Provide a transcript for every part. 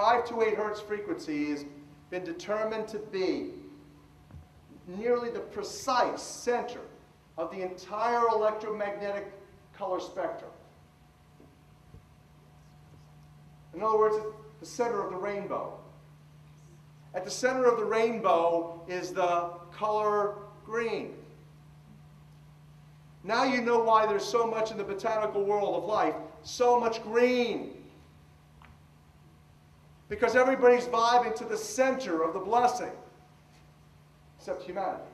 528 hertz frequency has been determined to be nearly the precise center of the entire electromagnetic color spectrum. In other words, it's the center of the rainbow. At the center of the rainbow is the color green. Now you know why there's so much in the botanical world of life, so much green. Because everybody's vibing to the center of the blessing, except humanity.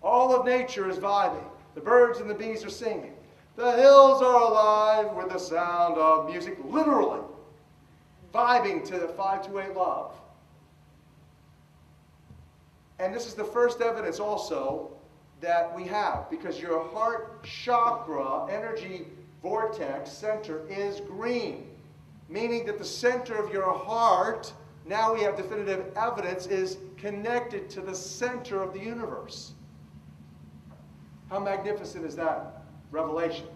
All of nature is vibing. The birds and the bees are singing. The hills are alive with the sound of music, literally vibing to the 528 love. And this is the first evidence also that we have, because your heart chakra energy vortex center is green, meaning that the center of your heart, now we have definitive evidence, is connected to the center of the universe. How magnificent is that revelation?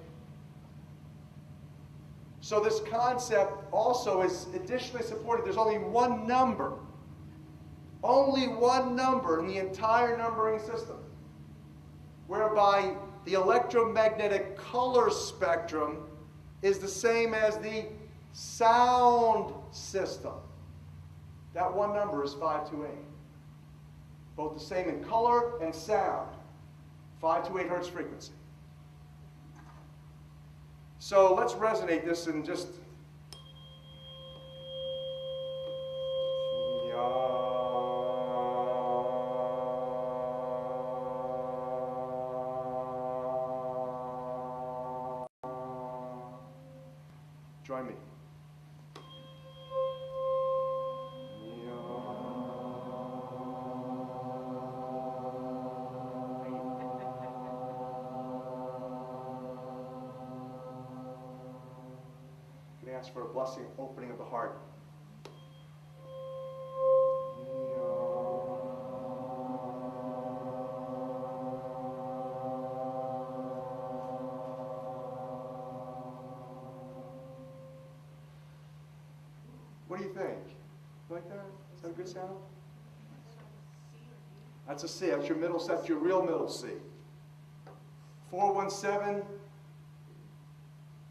So this concept also is additionally supported. There's only one number in the entire numbering system, whereby the electromagnetic color spectrum is the same as the sound system. That one number is 528. Both the same in color and sound. 528 hertz frequency. So let's resonate this and just... Join me. Can I ask for a blessing, opening of the heart? What do you think? You like that? Is that a good sound? That's a C. That's your middle C. That's your real middle C. 417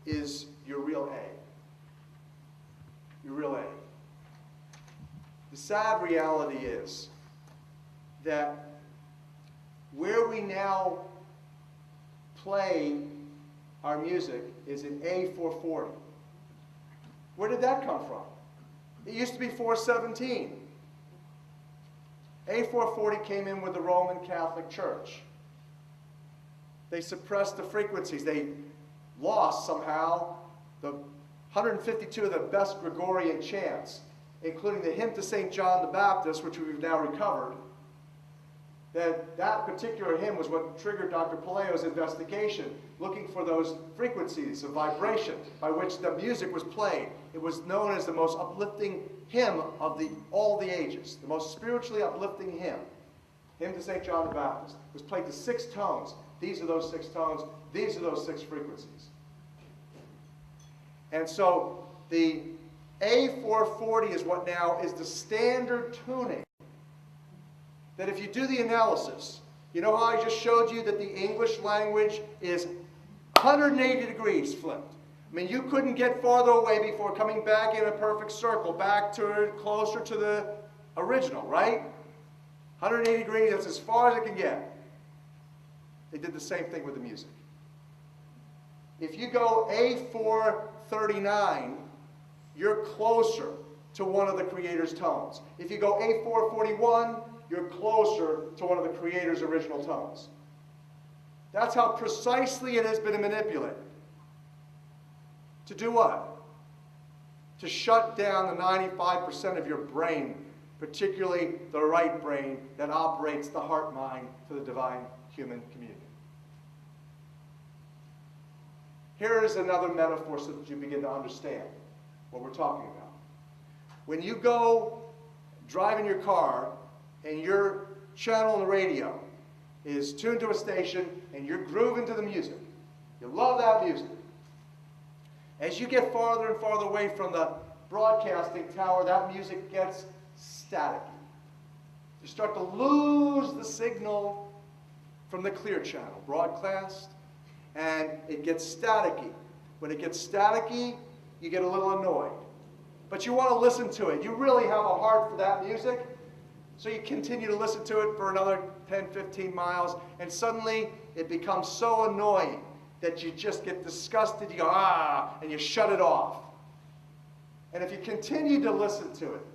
is your real A. Your real A. The sad reality is that where we now play our music is in A440. Where did that come from? It used to be 417. A440 came in with the Roman Catholic Church. They suppressed the frequencies. They lost somehow the 152 of the best Gregorian chants, including the hymn to St. John the Baptist, which we've now recovered. That particular hymn was what triggered Dr. Palaio's investigation, looking for those frequencies of vibration by which the music was played. It was known as the most uplifting hymn of all the ages, the most spiritually uplifting hymn. Hymn to St. John the Baptist. It was played to 6 tones. These are those 6 tones. These are those 6 frequencies. And so the A440 is what now is the standard tuning. That if you do the analysis, you know how I just showed you that the English language is 180 degrees flipped. I mean, you couldn't get farther away before coming back in a perfect circle, back to closer to the original, right? 180 degrees, that's as far as it can get. They did the same thing with the music. If you go A439, you're closer to one of the Creator's tones. If you go A441, you're closer to one of the Creator's original tones. That's how precisely it has been manipulated. To do what? To shut down the 95% of your brain, particularly the right brain that operates the heart mind for the divine human communion. Here is another metaphor so that you begin to understand what we're talking about. When you go driving your car and your channel on the radio is tuned to a station and you're grooving to the music, you love that music. As you get farther and farther away from the broadcasting tower, that music gets staticky. You start to lose the signal from the clear channel, broadcast, and it gets staticky. When it gets staticky, you get a little annoyed. But you want to listen to it. You really have a heart for that music, so you continue to listen to it for another 10, 15 miles, and suddenly it becomes so annoying that you just get disgusted. You go, ah, and you shut it off. And if you continue to listen to it,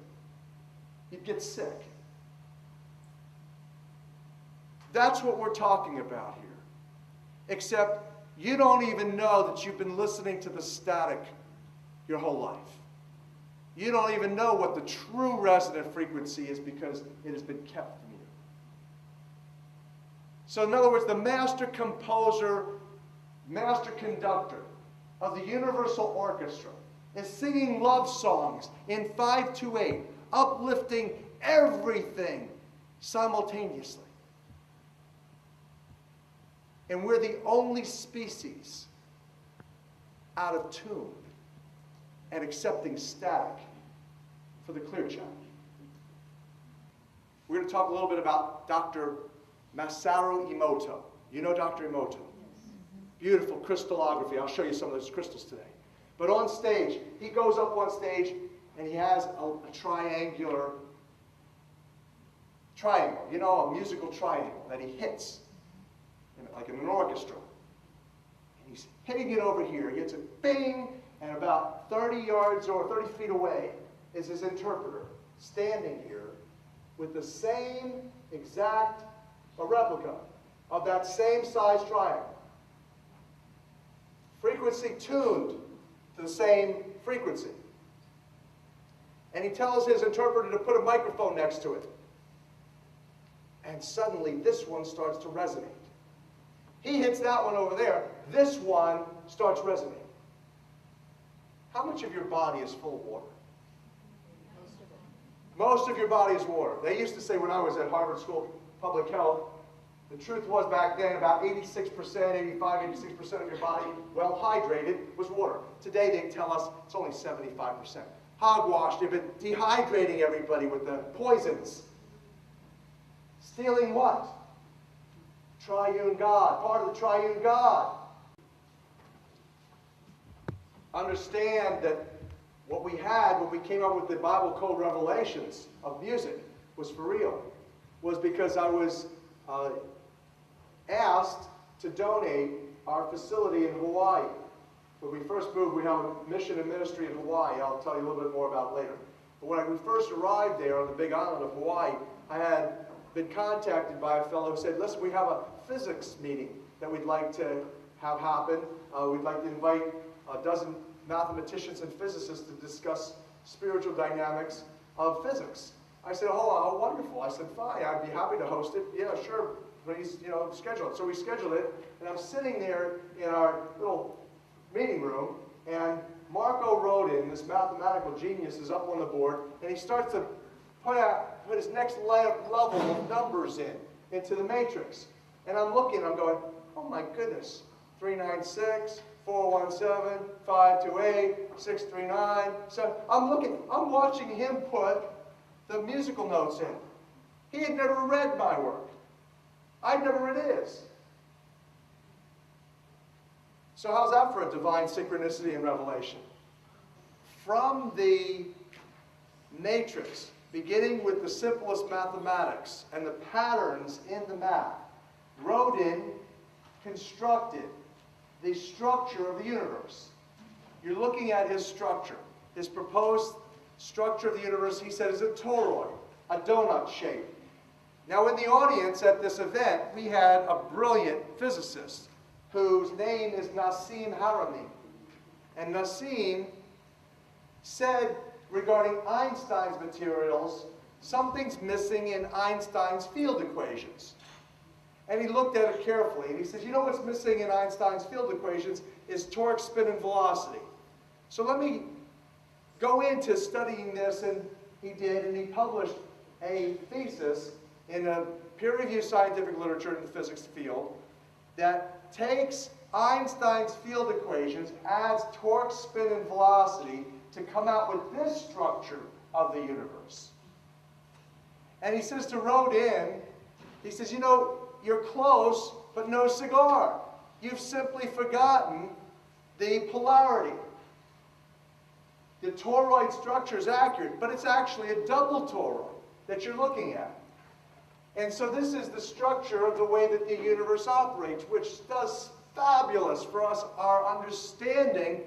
you'd get sick. That's what we're talking about here. Except you don't even know that you've been listening to the static your whole life. You don't even know what the true resonant frequency is because it has been kept from you. So in other words, the master composer, master conductor of the Universal Orchestra is singing love songs in 5/8, uplifting everything simultaneously. And we're the only species out of tune and accepting static for the clear channel. We're going to talk a little bit about Dr. Masaru Emoto. You know Dr. Emoto? Beautiful crystallography. I'll show you some of those crystals today. But on stage, he goes up on stage and he has a triangular triangle, you know, a musical triangle that he hits, like in an orchestra. And he's hitting it over here. He hits it, bing, and about 30 yards or 30 feet away is his interpreter standing here with the same exact, a replica of that same size triangle. Frequency tuned to the same frequency. And he tells his interpreter to put a microphone next to it. And suddenly this one starts to resonate. He hits that one over there. This one starts resonating. How much of your body is full of water? Most of your body is water. They used to say when I was at Harvard School of Public Health, the truth was back then about 86%, 85, 86% of your body, well hydrated, was water. Today they tell us it's only 75%. Hogwash, they've been dehydrating everybody with the poisons. Stealing what? Triune God, part of the triune God. Understand that what we had when we came up with the Bible Code Revelations of music was for real. Was because I was asked to donate our facility in Hawaii. When we first moved, we have a mission and ministry in Hawaii. I'll tell you a little bit more about later. But when we first arrived there on the big island of Hawaii, I had been contacted by a fellow who said, listen, we have a physics meeting that we'd like to have happen. We'd like to invite a dozen mathematicians and physicists to discuss spiritual dynamics of physics. I said, oh, how wonderful. I said, fine, I'd be happy to host it. Yeah, sure, please, schedule it. So we scheduled it, and I'm sitting there in our little meeting room, and Marco Rodin, this mathematical genius, is up on the board, and he starts to put his next level of numbers into the matrix. And I'm looking, I'm going, oh my goodness, 396, 417, 528, 639. So I'm watching him put the musical notes in. He had never read my work. I'd never read his. So how's that for a divine synchronicity and revelation? From the matrix, beginning with the simplest mathematics and the patterns in the math, Rodin constructed the structure of the universe. You're looking at his structure. His proposed structure of the universe, he said, is a toroid, a donut shape. Now in the audience at this event, we had a brilliant physicist whose name is Nassim Haramein. And Nassim said regarding Einstein's materials, something's missing in Einstein's field equations. And he looked at it carefully, and he says, you know what's missing in Einstein's field equations is torque, spin, and velocity. So let me go into studying this, and he did, and he published a thesis in a peer-reviewed scientific literature in the physics field that takes Einstein's field equations, adds torque, spin, and velocity to come out with this structure of the universe. And he says to Rodin, he says, you know, you're close, but no cigar. You've simply forgotten the polarity. The toroid structure is accurate, but it's actually a double toroid that you're looking at. And so this is the structure of the way that the universe operates, which does fabulous for us, our understanding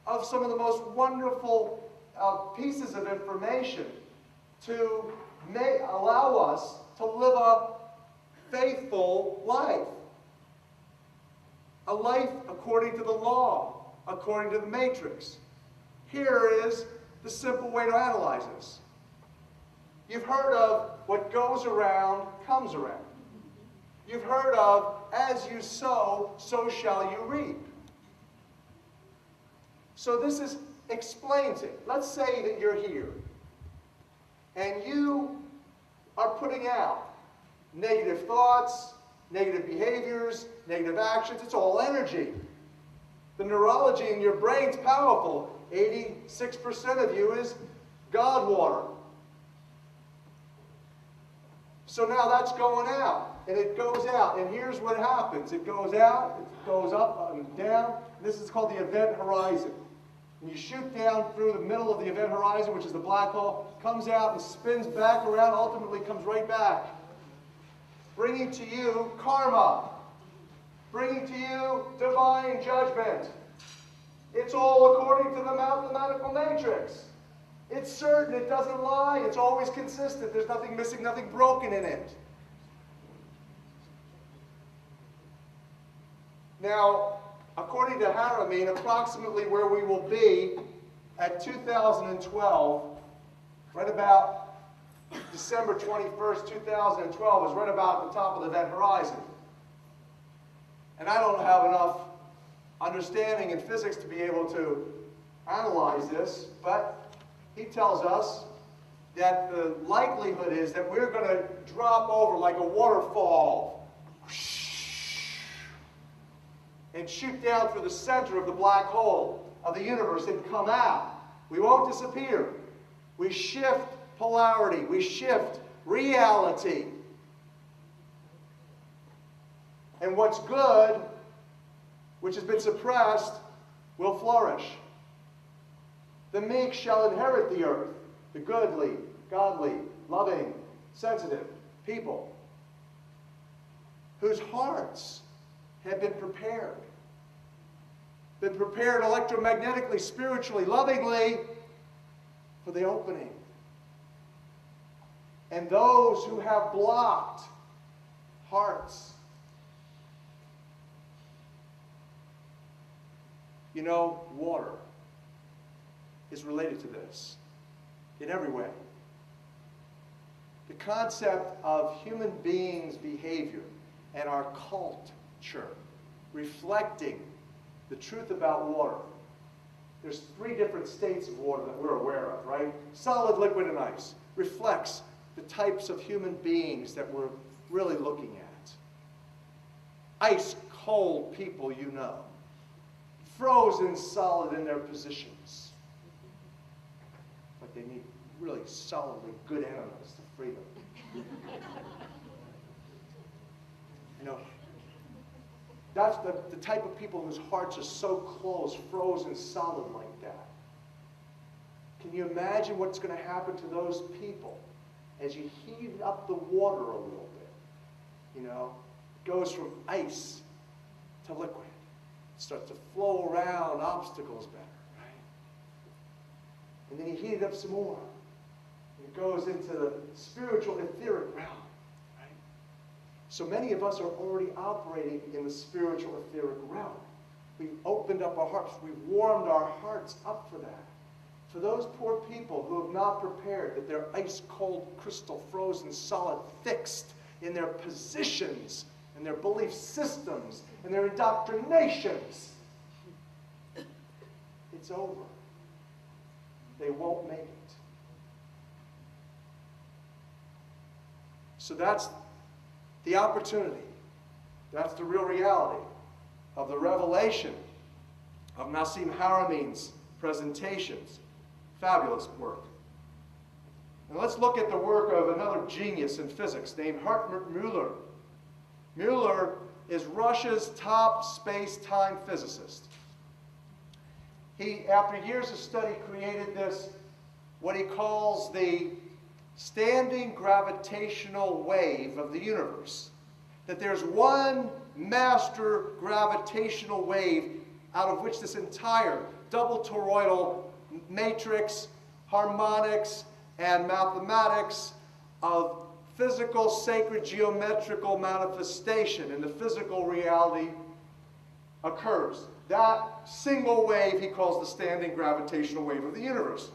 of some of the most wonderful pieces of information to allow us to live a faithful life. A life according to the law, according to the matrix. Here is the simple way to analyze this. You've heard of what goes around comes around. You've heard of, as you sow, so shall you reap. So this explains it. Let's say that you're here, and you are putting out negative thoughts, negative behaviors, negative actions. It's all energy. The neurology in your brain's powerful. 86% of you is God water. So now that's going out, and it goes out, and here's what happens. It goes out, it goes up and down. This is called the event horizon. And you shoot down through the middle of the event horizon, which is the black hole, comes out and spins back around, ultimately comes right back, bringing to you karma, bringing to you divine judgment. It's all according to the mathematical matrix. It's certain, it doesn't lie, it's always consistent. There's nothing missing, nothing broken in it. Now, according to Harriman, approximately where we will be at 2012, right about December 21st, 2012, is right about the top of the event horizon. And I don't have enough understanding in physics to be able to analyze this, but he tells us that the likelihood is that we're going to drop over like a waterfall and shoot down through the center of the black hole of the universe and come out. We won't disappear. We shift polarity. We shift reality. And what's good, which has been suppressed, will flourish. The meek shall inherit the earth, the goodly, godly, loving, sensitive people whose hearts have been prepared electromagnetically, spiritually, lovingly for the opening. And those who have blocked hearts, you know, water is related to this in every way. The concept of human beings' behavior and our culture reflecting the truth about water. There's 3 different states of water that we're aware of, right? Solid, liquid, and ice. Reflects the types of human beings that we're really looking at. Ice cold people you know. Frozen solid in their positions. Like they need really solidly good enemas to free them. You know, that's the type of people whose hearts are so close, frozen solid like that. Can you imagine what's going to happen to those people as you heat up the water a little bit? You know, it goes from ice to liquid. It starts to flow around obstacles better, right? And then you heat it up some more. And it goes into the spiritual etheric realm. So many of us are already operating in the spiritual etheric realm. We've opened up our hearts. We've warmed our hearts up for that. For those poor people who have not prepared, that they're ice-cold, crystal, frozen, solid, fixed in their positions, and their belief systems, and their indoctrinations, it's over. They won't make it. So that's the opportunity. That's the real reality of the revelation of Nassim Haramein's presentations Fabulous work. And let's look at the work of another genius in physics named Hartmut Müller. Müller is Russia's top space-time physicist. He, after years of study, created this, what he calls the standing gravitational wave of the universe. That there's one master gravitational wave out of which this entire double toroidal matrix, harmonics, and mathematics of physical, sacred, geometrical manifestation in the physical reality occurs. That single wave he calls the standing gravitational wave of the universe.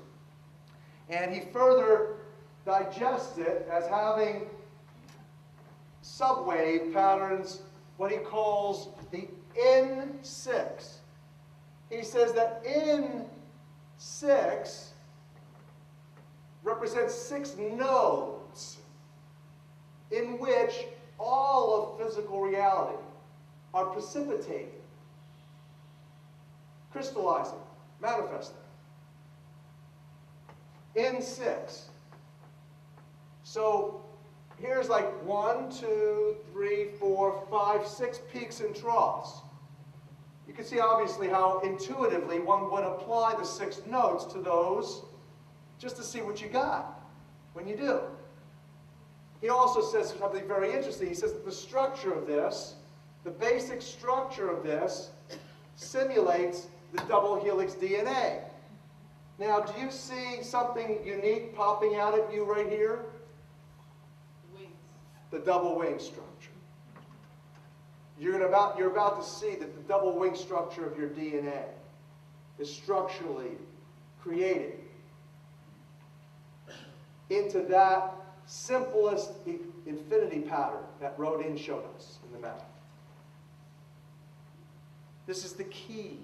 And he further digests it as having subwave patterns, what he calls the N6. He says that N6 represents 6 nodes in which all of physical reality are precipitating, crystallizing, manifesting. N6. So here's like 1, 2, 3, 4, 5, 6 peaks and troughs. You can see obviously how intuitively one would apply the 6 notes to those just to see what you got when you do. He also says something very interesting. He says that the structure of this, the basic structure of this, simulates the double helix DNA. Now, do you see something unique popping out at you right here? Wings. The double wing structure. You're about to see that the double wing structure of your DNA is structurally created into that simplest infinity pattern that Rodin showed us in the map. This is the key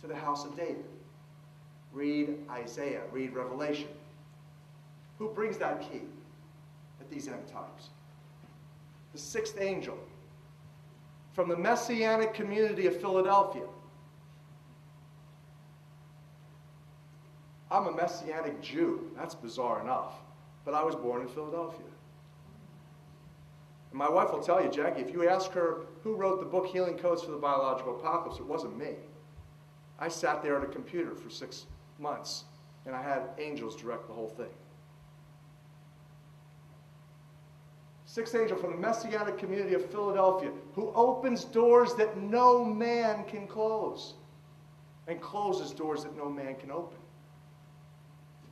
to the house of David. Read Isaiah, read Revelation. Who brings that key at these end times? The 6th angel from the Messianic community of Philadelphia. I'm a Messianic Jew. That's bizarre enough. But I was born in Philadelphia. And my wife will tell you, Jackie, if you ask her who wrote the book Healing Codes for the Biological Apocalypse, it wasn't me. I sat there at a computer for 6 months, and I had angels direct the whole thing. 6th angel from the Messianic community of Philadelphia, who opens doors that no man can close, and closes doors that no man can open.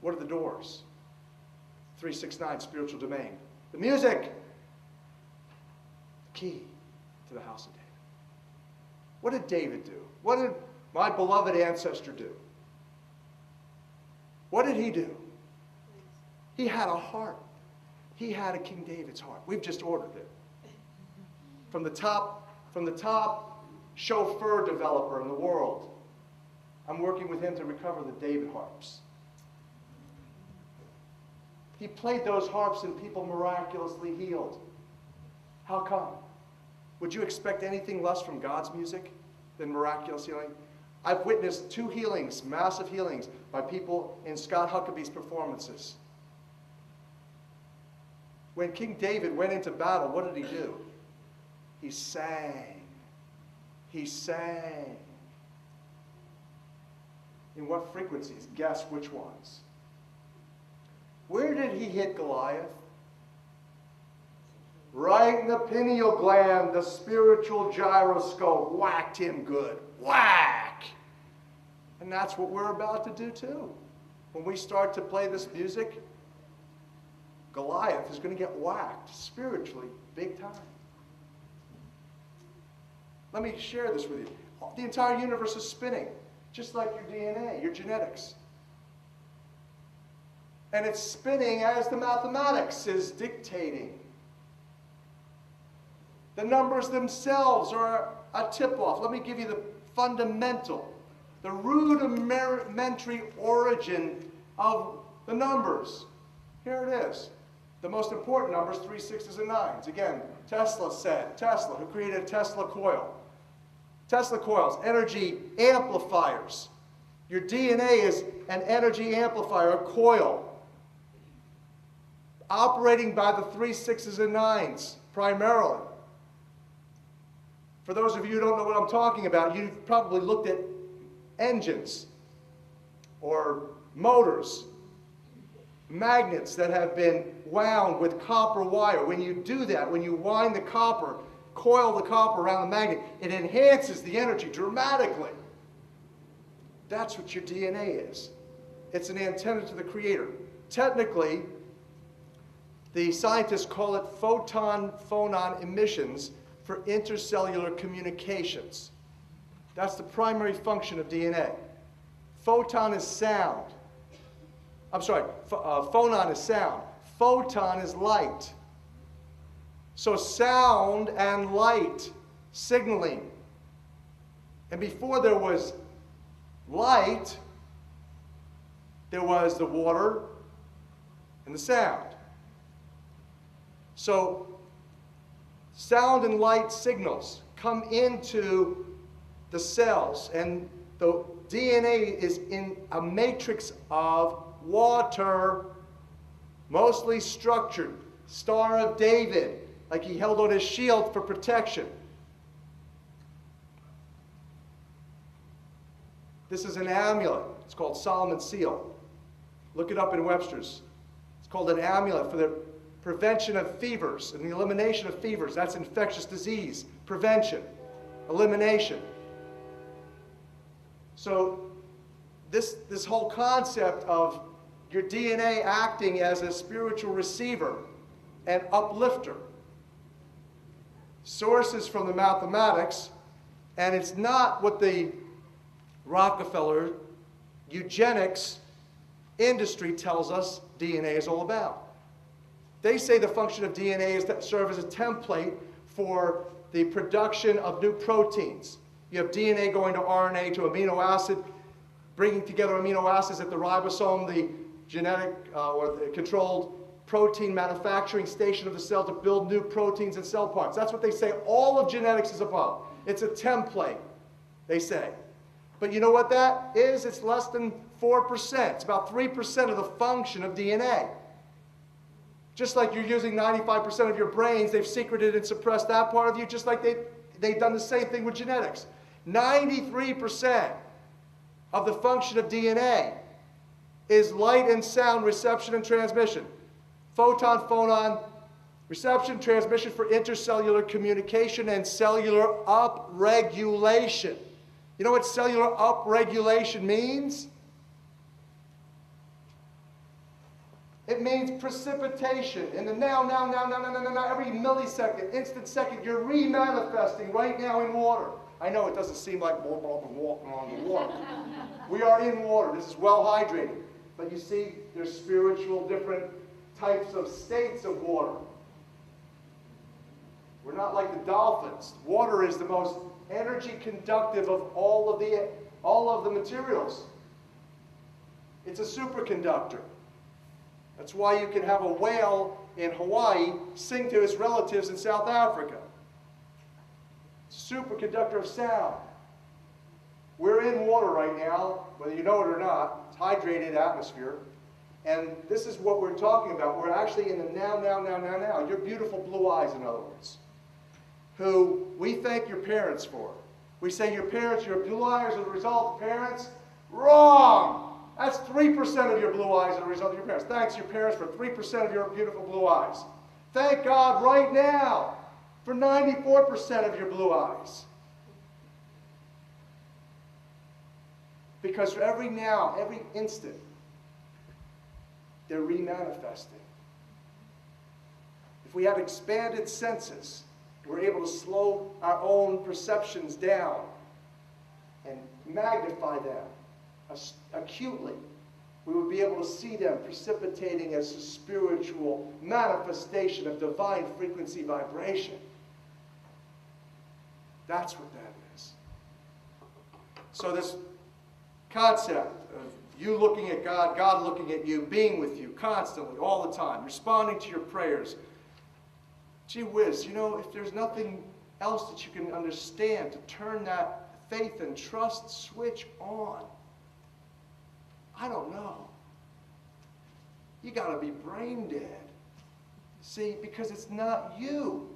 What are the doors? 369, spiritual domain. The music, the key to the house of David. What did David do? What did my beloved ancestor do? What did he do? He had a heart. He had a King David's heart. We've just ordered it. From the top chauffeur developer in the world. I'm working with him to recover the David harps. He played those harps and people miraculously healed. How come? Would you expect anything less from God's music than miraculous healing? I've witnessed 2 healings, massive healings, by people in Scott Huckabee's performances. When King David went into battle, what did he do? He sang. He sang. In what frequencies? Guess which ones? Where did he hit Goliath? Right in the pineal gland, the spiritual gyroscope. Whacked him good. Whack! And that's what we're about to do too. When we start to play this music, Goliath is going to get whacked spiritually big time. Let me share this with you. The entire universe is spinning, just like your DNA, your genetics. And it's spinning as the mathematics is dictating. The numbers themselves are a tip-off. Let me give you the fundamental, the rudimentary origin of the numbers. Here it is. The most important numbers, 3, 6s, and 9s. Again, Tesla, who created a Tesla coil. Tesla coils, energy amplifiers. Your DNA is an energy amplifier, a coil, operating by the 3, 6s, and 9s primarily. For those of you who don't know what I'm talking about, you've probably looked at engines or motors, magnets that have been wound with copper wire. When you do that, when you wind the copper, coil the copper around the magnet, it enhances the energy dramatically. That's what your DNA is. It's an antenna to the Creator. Technically, the scientists call it photon-phonon emissions for intercellular communications. That's the primary function of DNA. Photon is sound. I'm sorry, phonon is sound. Photon is light. So sound and light signaling. And before there was light, there was the water and the sound. So sound and light signals come into the cells, and the DNA is in a matrix of water, mostly structured. Star of David, like he held on his shield for protection. This is an amulet. It's called Solomon's Seal. Look it up in Webster's. It's called an amulet for the prevention of fevers and the elimination of fevers. That's infectious disease. Prevention. Elimination. So this whole concept of your DNA acting as a spiritual receiver and uplifter sources from the mathematics, and it's not what the Rockefeller eugenics industry tells us DNA is all about. They say the function of DNA is to serve as a template for the production of new proteins. You have DNA going to RNA to amino acid, bringing together amino acids at the ribosome, the genetic or the controlled protein manufacturing station of the cell to build new proteins and cell parts. That's what they say all of genetics is about. It's a template, they say. But you know what that is? It's less than 4%. It's about 3% of the function of DNA. Just like you're using 95% of your brains, they've secreted and suppressed that part of you, just like they've done the same thing with genetics. 93% of the function of DNA is light and sound reception and transmission. Photon, phonon, reception, transmission for intercellular communication and cellular upregulation. You know what cellular upregulation means? It means precipitation. In the now, every millisecond, instant second, you're remanifesting right now in water. I know it doesn't seem like walking on the water. We are in water. This is well hydrated. But you see, there's spiritual different types of states of water. We're not like the dolphins. Water is the most energy conductive of all of the materials. It's a superconductor. That's why you can have a whale in Hawaii sing to his relatives in South Africa. Superconductor of sound. We're in water right now, whether you know it or not. It's hydrated atmosphere. And this is what we're talking about. We're actually in the now. Your beautiful blue eyes, in other words, who we thank your parents for. We say your blue eyes are the result of parents. Wrong! That's 3% of your blue eyes are the result of your parents. Thanks your parents for 3% of your beautiful blue eyes. Thank God right now for 94% of your blue eyes. Because for every now, every instant, they're remanifesting. If we have expanded senses, we're able to slow our own perceptions down and magnify them acutely. We would be able to see them precipitating as a spiritual manifestation of divine frequency vibration. That's what that is. So this concept of you looking at God, God looking at you, being with you constantly, all the time, responding to your prayers. Gee whiz, you know, if there's nothing else that you can understand to turn that faith and trust switch on, I don't know. You got to be brain dead. See, because it's not you.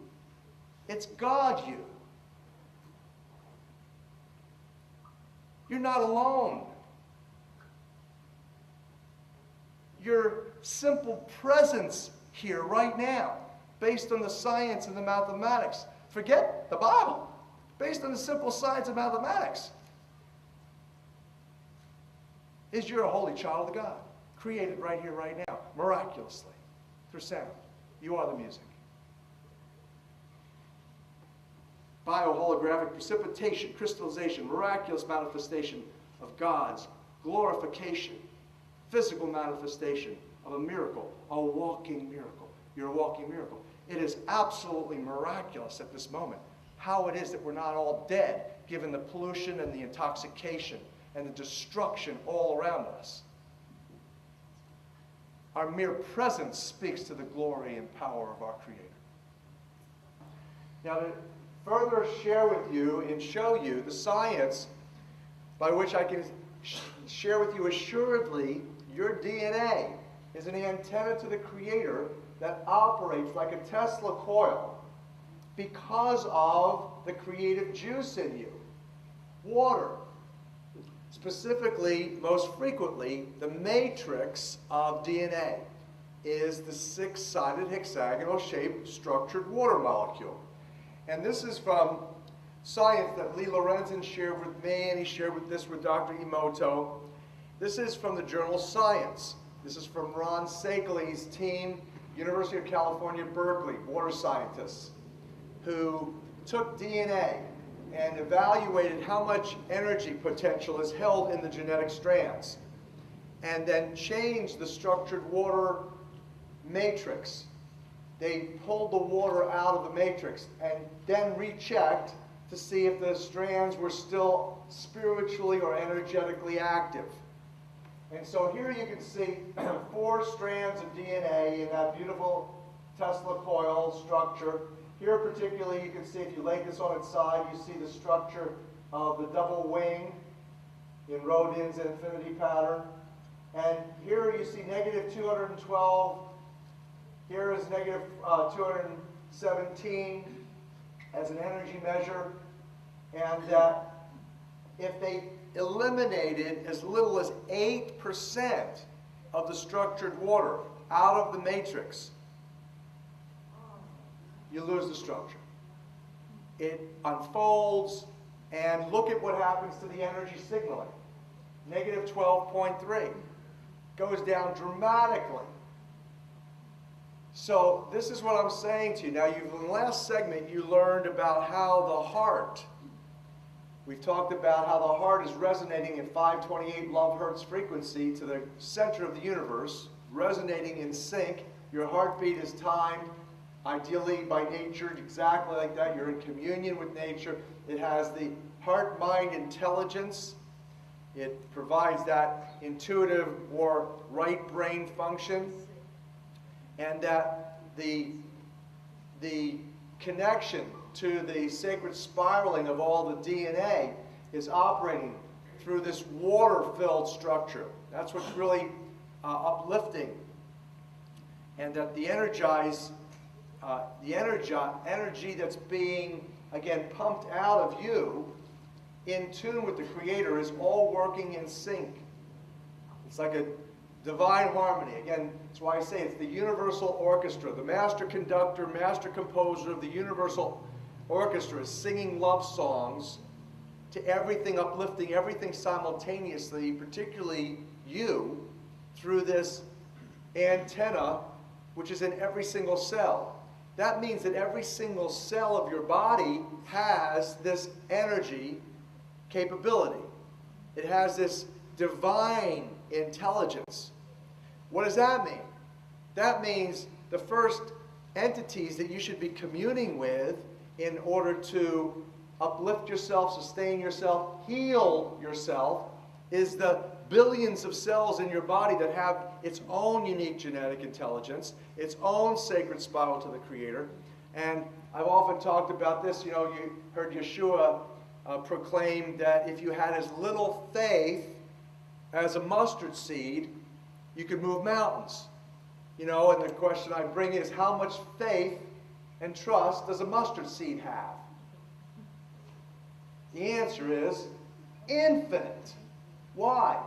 It's God you. You're not alone. Your simple presence here right now, based on the science and the mathematics. Forget the Bible. Based on the simple science of mathematics, is you're a holy child of God, created right here, right now, miraculously, through sound. You are the music. Bioholographic precipitation, crystallization, miraculous manifestation of God's glorification, physical manifestation of a miracle, a walking miracle. You're a walking miracle. It is absolutely miraculous at this moment how it is that we're not all dead, given the pollution and the intoxication and the destruction all around us. Our mere presence speaks to the glory and power of our Creator. Now, to further share with you and show you the science by which I can share with you assuredly, your DNA is an antenna to the Creator that operates like a Tesla coil because of the creative juice in you. Water. Specifically, most frequently, the matrix of DNA is the six-sided hexagonal-shaped structured water molecule. And this is from science that Lee Lorenzen shared with me, and he shared this with Dr. Emoto. This is from the journal Science. This is from Ron Sakeley's team, University of California, Berkeley, water scientists, who took DNA and evaluated how much energy potential is held in the genetic strands, and then changed the structured water matrix. They pulled the water out of the matrix and then rechecked to see if the strands were still spiritually or energetically active. And so here you can see 4 strands of DNA in that beautiful Tesla coil structure. Here particularly you can see, if you lay this on its side, you see the structure of the double wing in Rodin's infinity pattern. And here you see negative 212. Here is negative 217 as an energy measure. And if they eliminated as little as 8% of the structured water out of the matrix, you lose the structure. It unfolds, and look at what happens to the energy signaling. Negative 12.3 goes down dramatically. So this is what I'm saying to you. Now, in the last segment, you learned about how the heart, we've talked about how the heart is resonating at 528 love hertz frequency to the center of the universe, resonating in sync. Your heartbeat is timed, ideally by nature, exactly like that. You're in communion with nature. It has the heart-mind intelligence. It provides that intuitive or right brain function. And that the connection to the sacred spiraling of all the DNA is operating through this water-filled structure. That's what's really uplifting. And that the energy that's being, again, pumped out of you in tune with the Creator is all working in sync. It's like a divine harmony. Again, that's why I say it's the universal orchestra. The master conductor, master composer of the universal orchestra is singing love songs to everything, uplifting everything simultaneously, particularly you, through this antenna, which is in every single cell. That means that every single cell of your body has this energy capability. It has this divine intelligence. What does that mean? That means the first entities that you should be communing with in order to uplift yourself, sustain yourself, heal yourself, is the billions of cells in your body that have its own unique genetic intelligence, its own sacred spiral to the Creator. And I've often talked about this. You know, you heard Yeshua proclaim that if you had as little faith as a mustard seed, you could move mountains. You know, and the question I bring is, how much faith and trust does a mustard seed have? The answer is infinite. Why?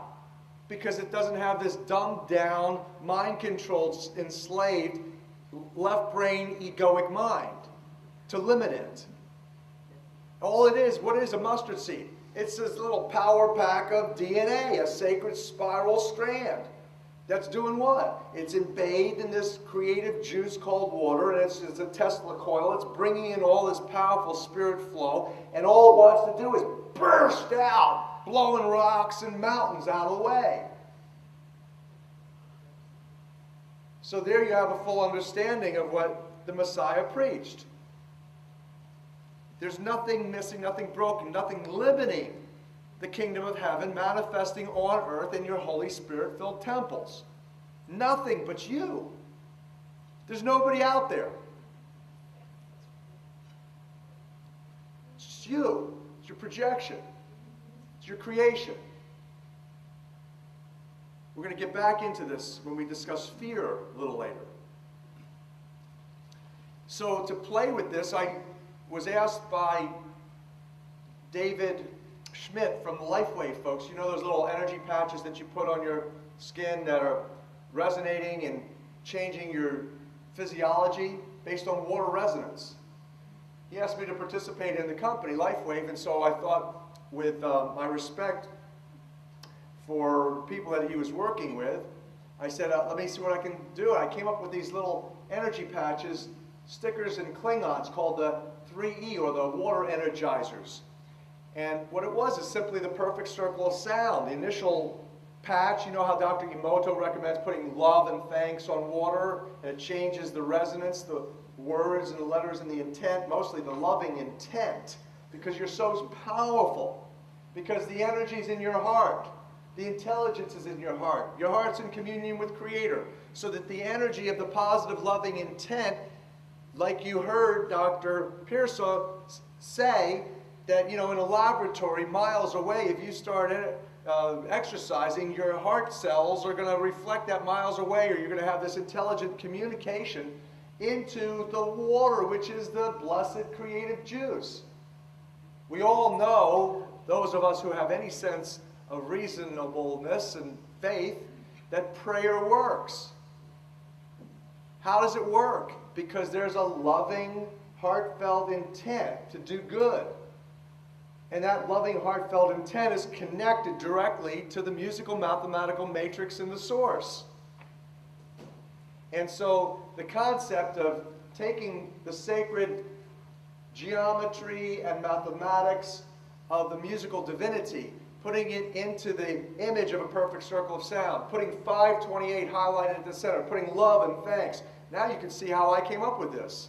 Because it doesn't have this dumbed down, mind-controlled, enslaved, left-brain, egoic mind to limit it. All it is, what is a mustard seed? It's this little power pack of DNA, a sacred spiral strand. That's doing what? It's embathed in this creative juice called water, and it's a Tesla coil. It's bringing in all this powerful spirit flow, and all it wants to do is burst out, blowing rocks and mountains out of the way. So there you have a full understanding of what the Messiah preached. There's nothing missing, nothing broken, nothing limiting the kingdom of heaven manifesting on earth in your Holy Spirit-filled temples. Nothing but you. There's nobody out there. It's you. It's your projection. It's your creation. We're going to get back into this when we discuss fear a little later. So to play with this, I was asked by David Schmidt from the LifeWave folks. You know those little energy patches that you put on your skin that are resonating and changing your physiology based on water resonance? He asked me to participate in the company, LifeWave, and so I thought, with my respect for people that he was working with, I said, let me see what I can do. I came up with these little energy patches, stickers and Klingons, called the 3E, or the water energizers. And what it was is simply the perfect circle of sound. The initial patch, you know how Dr. Emoto recommends putting love and thanks on water, and it changes the resonance, the words and the letters and the intent, mostly the loving intent, because you're so powerful, because the energy is in your heart. The intelligence is in your heart. Your heart's in communion with Creator, so that the energy of the positive, loving intent, like you heard Dr. Pearsall say, that, you know, in a laboratory miles away, if you start exercising, your heart cells are going to reflect that miles away, or you're going to have this intelligent communication into the water, which is the blessed creative juice. We all know, those of us who have any sense of reasonableness and faith, that prayer works. How does it work? Because there's a loving, heartfelt intent to do good. And that loving, heartfelt intent is connected directly to the musical, mathematical matrix in the source. And so the concept of taking the sacred geometry and mathematics of the musical divinity, putting it into the image of a perfect circle of sound, putting 528 highlighted at the center, putting love and thanks. Now you can see how I came up with this.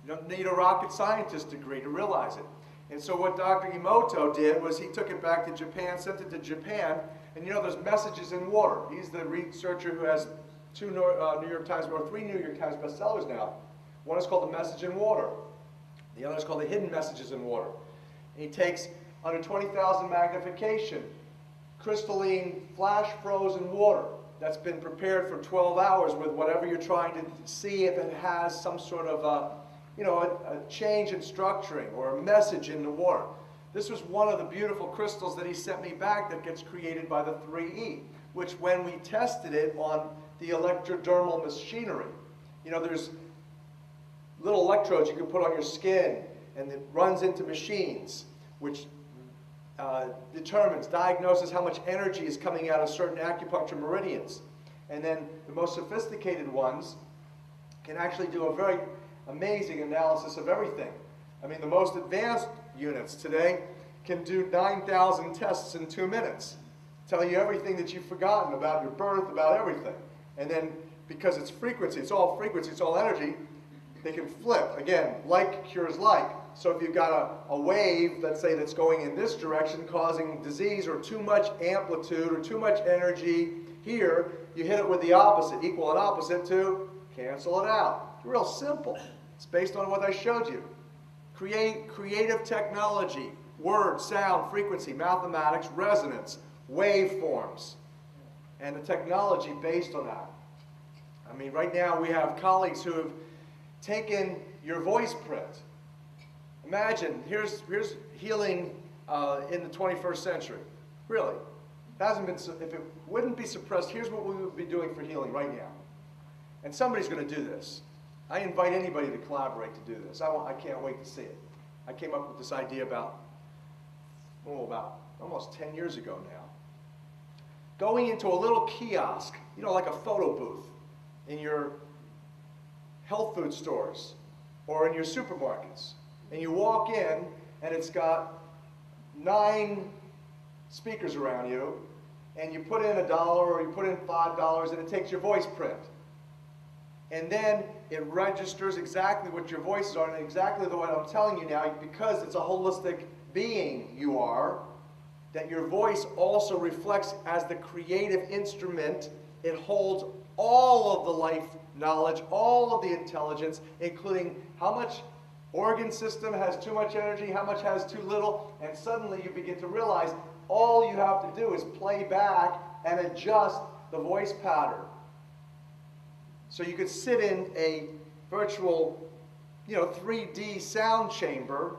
You don't need a rocket scientist degree to realize it. And so what Dr. Emoto did was he took it back to Japan, sent it to Japan, and you know there's messages in water. He's the researcher who has three New York Times bestsellers now. One is called The Message in Water. The other is called The Hidden Messages in Water. And he takes, under 20,000 magnification, crystalline flash frozen water that's been prepared for 12 hours with whatever you're trying to see if it has some sort of a change in structuring or a message in the water. This was one of the beautiful crystals that he sent me back that gets created by the 3E, which when we tested it on the electrodermal machinery, you know, there's little electrodes you can put on your skin, and it runs into machines, which diagnoses how much energy is coming out of certain acupuncture meridians. And then the most sophisticated ones can actually do a very amazing analysis of everything. I mean, the most advanced units today can do 9,000 tests in 2 minutes, telling you everything that you've forgotten about your birth, about everything. And then, because it's frequency, it's all energy, they can flip. Again, like cures like. So if you've got a wave, let's say, that's going in this direction, causing disease, or too much amplitude, or too much energy here, you hit it with the opposite, equal and opposite to cancel it out. It's real simple. It's based on what I showed you. Creative technology, word, sound, frequency, mathematics, resonance, waveforms, and the technology based on that. I mean, right now we have colleagues who have taken your voice print. Imagine, here's healing in the 21st century. Really. It hasn't been, if it wouldn't be suppressed, here's what we would be doing for healing right now. And somebody's going to do this. I invite anybody to collaborate to do this. I can't wait to see it. I came up with this idea about almost 10 years ago now. Going into a little kiosk, you know, like a photo booth in your health food stores or in your supermarkets. And you walk in and it's got 9 speakers around you, and you put in $1 or you put in $5 and it takes your voice print. And then it registers exactly what your voices are and exactly the way I'm telling you now, because it's a holistic being you are, that your voice also reflects as the creative instrument. It holds all of the life knowledge, all of the intelligence, including how much organ system has too much energy, how much has too little, and suddenly you begin to realize all you have to do is play back and adjust the voice pattern. So you could sit in a virtual, 3D sound chamber,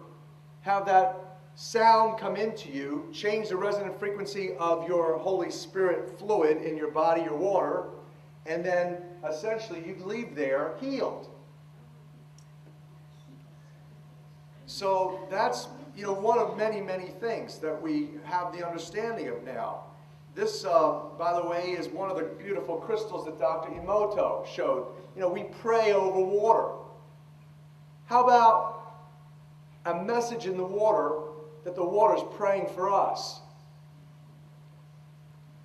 have that sound come into you, change the resonant frequency of your Holy Spirit fluid in your body, your water, and then essentially you'd leave there healed. So that's one of many, many things that we have the understanding of now. This, by the way, is one of the beautiful crystals that Dr. Emoto showed. We pray over water. How about a message in the water that the water is praying for us?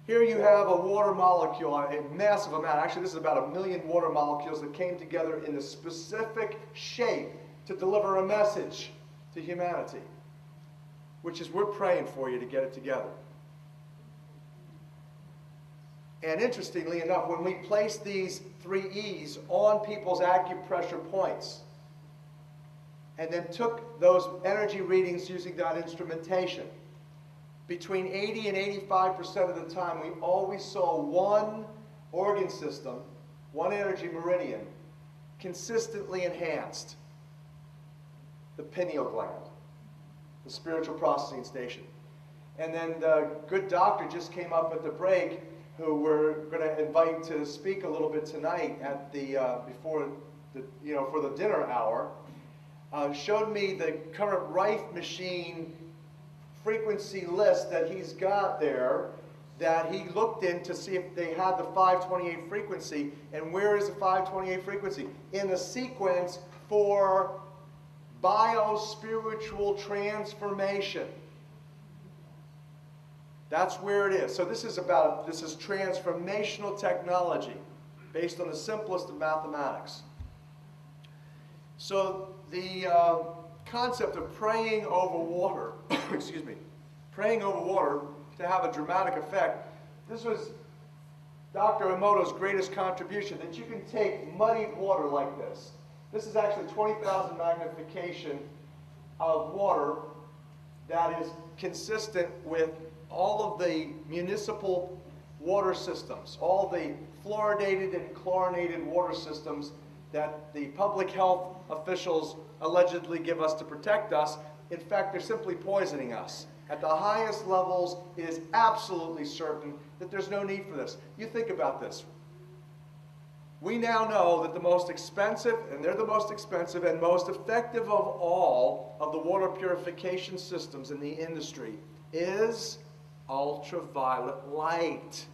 Here you have a water molecule, a massive amount. Actually, this is about 1 million water molecules that came together in a specific shape to deliver a message to humanity, which is we're praying for you to get it together. And interestingly enough, when we place these 3 E's on people's acupressure points and then took those energy readings using that instrumentation, between 80 and 85% of the time we always saw one organ system, one energy meridian, consistently enhanced. The pineal gland, the spiritual processing station. And then the good doctor just came up at the break, who we're going to invite to speak a little bit tonight at the for the dinner hour, showed me the current Rife machine frequency list that he's got there, that he looked in to see if they had the 528 frequency. And where is the 528 frequency? In the sequence for bio-spiritual transformation. That's where it is. So this is transformational technology based on the simplest of mathematics. So the concept of praying over water, praying over water to have a dramatic effect, this was Dr. Emoto's greatest contribution, that you can take muddied water like this. This is actually 20,000 magnification of water that is consistent with all of the municipal water systems, all the fluoridated and chlorinated water systems that the public health officials allegedly give us to protect us. In fact, they're simply poisoning us. At the highest levels, it is absolutely certain that there's no need for this. You think about this. We now know that the most expensive, and they're the most expensive and most effective of all of the water purification systems in the industry, is ultraviolet light.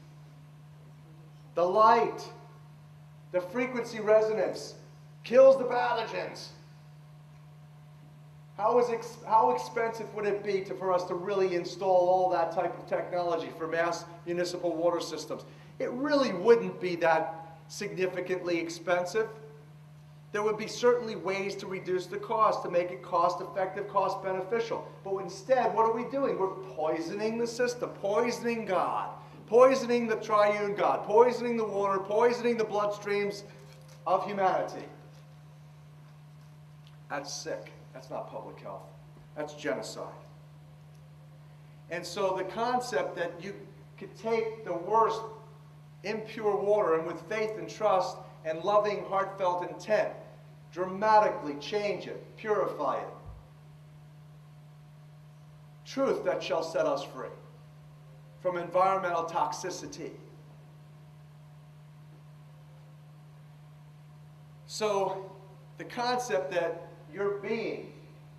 The light, the frequency resonance, kills the pathogens. How expensive would it be for us to really install all that type of technology for mass municipal water systems? It really wouldn't be that significantly expensive. There would be certainly ways to reduce the cost, to make it cost-effective, cost-beneficial. But instead, what are we doing? We're poisoning the system, poisoning God, poisoning the triune God, poisoning the water, poisoning the bloodstreams of humanity. That's sick. That's not public health. That's genocide. And so the concept that could take the worst impure water and with faith and trust and loving, heartfelt intent, dramatically change it, purify it. Truth that shall set us free from environmental toxicity. So the concept that your being,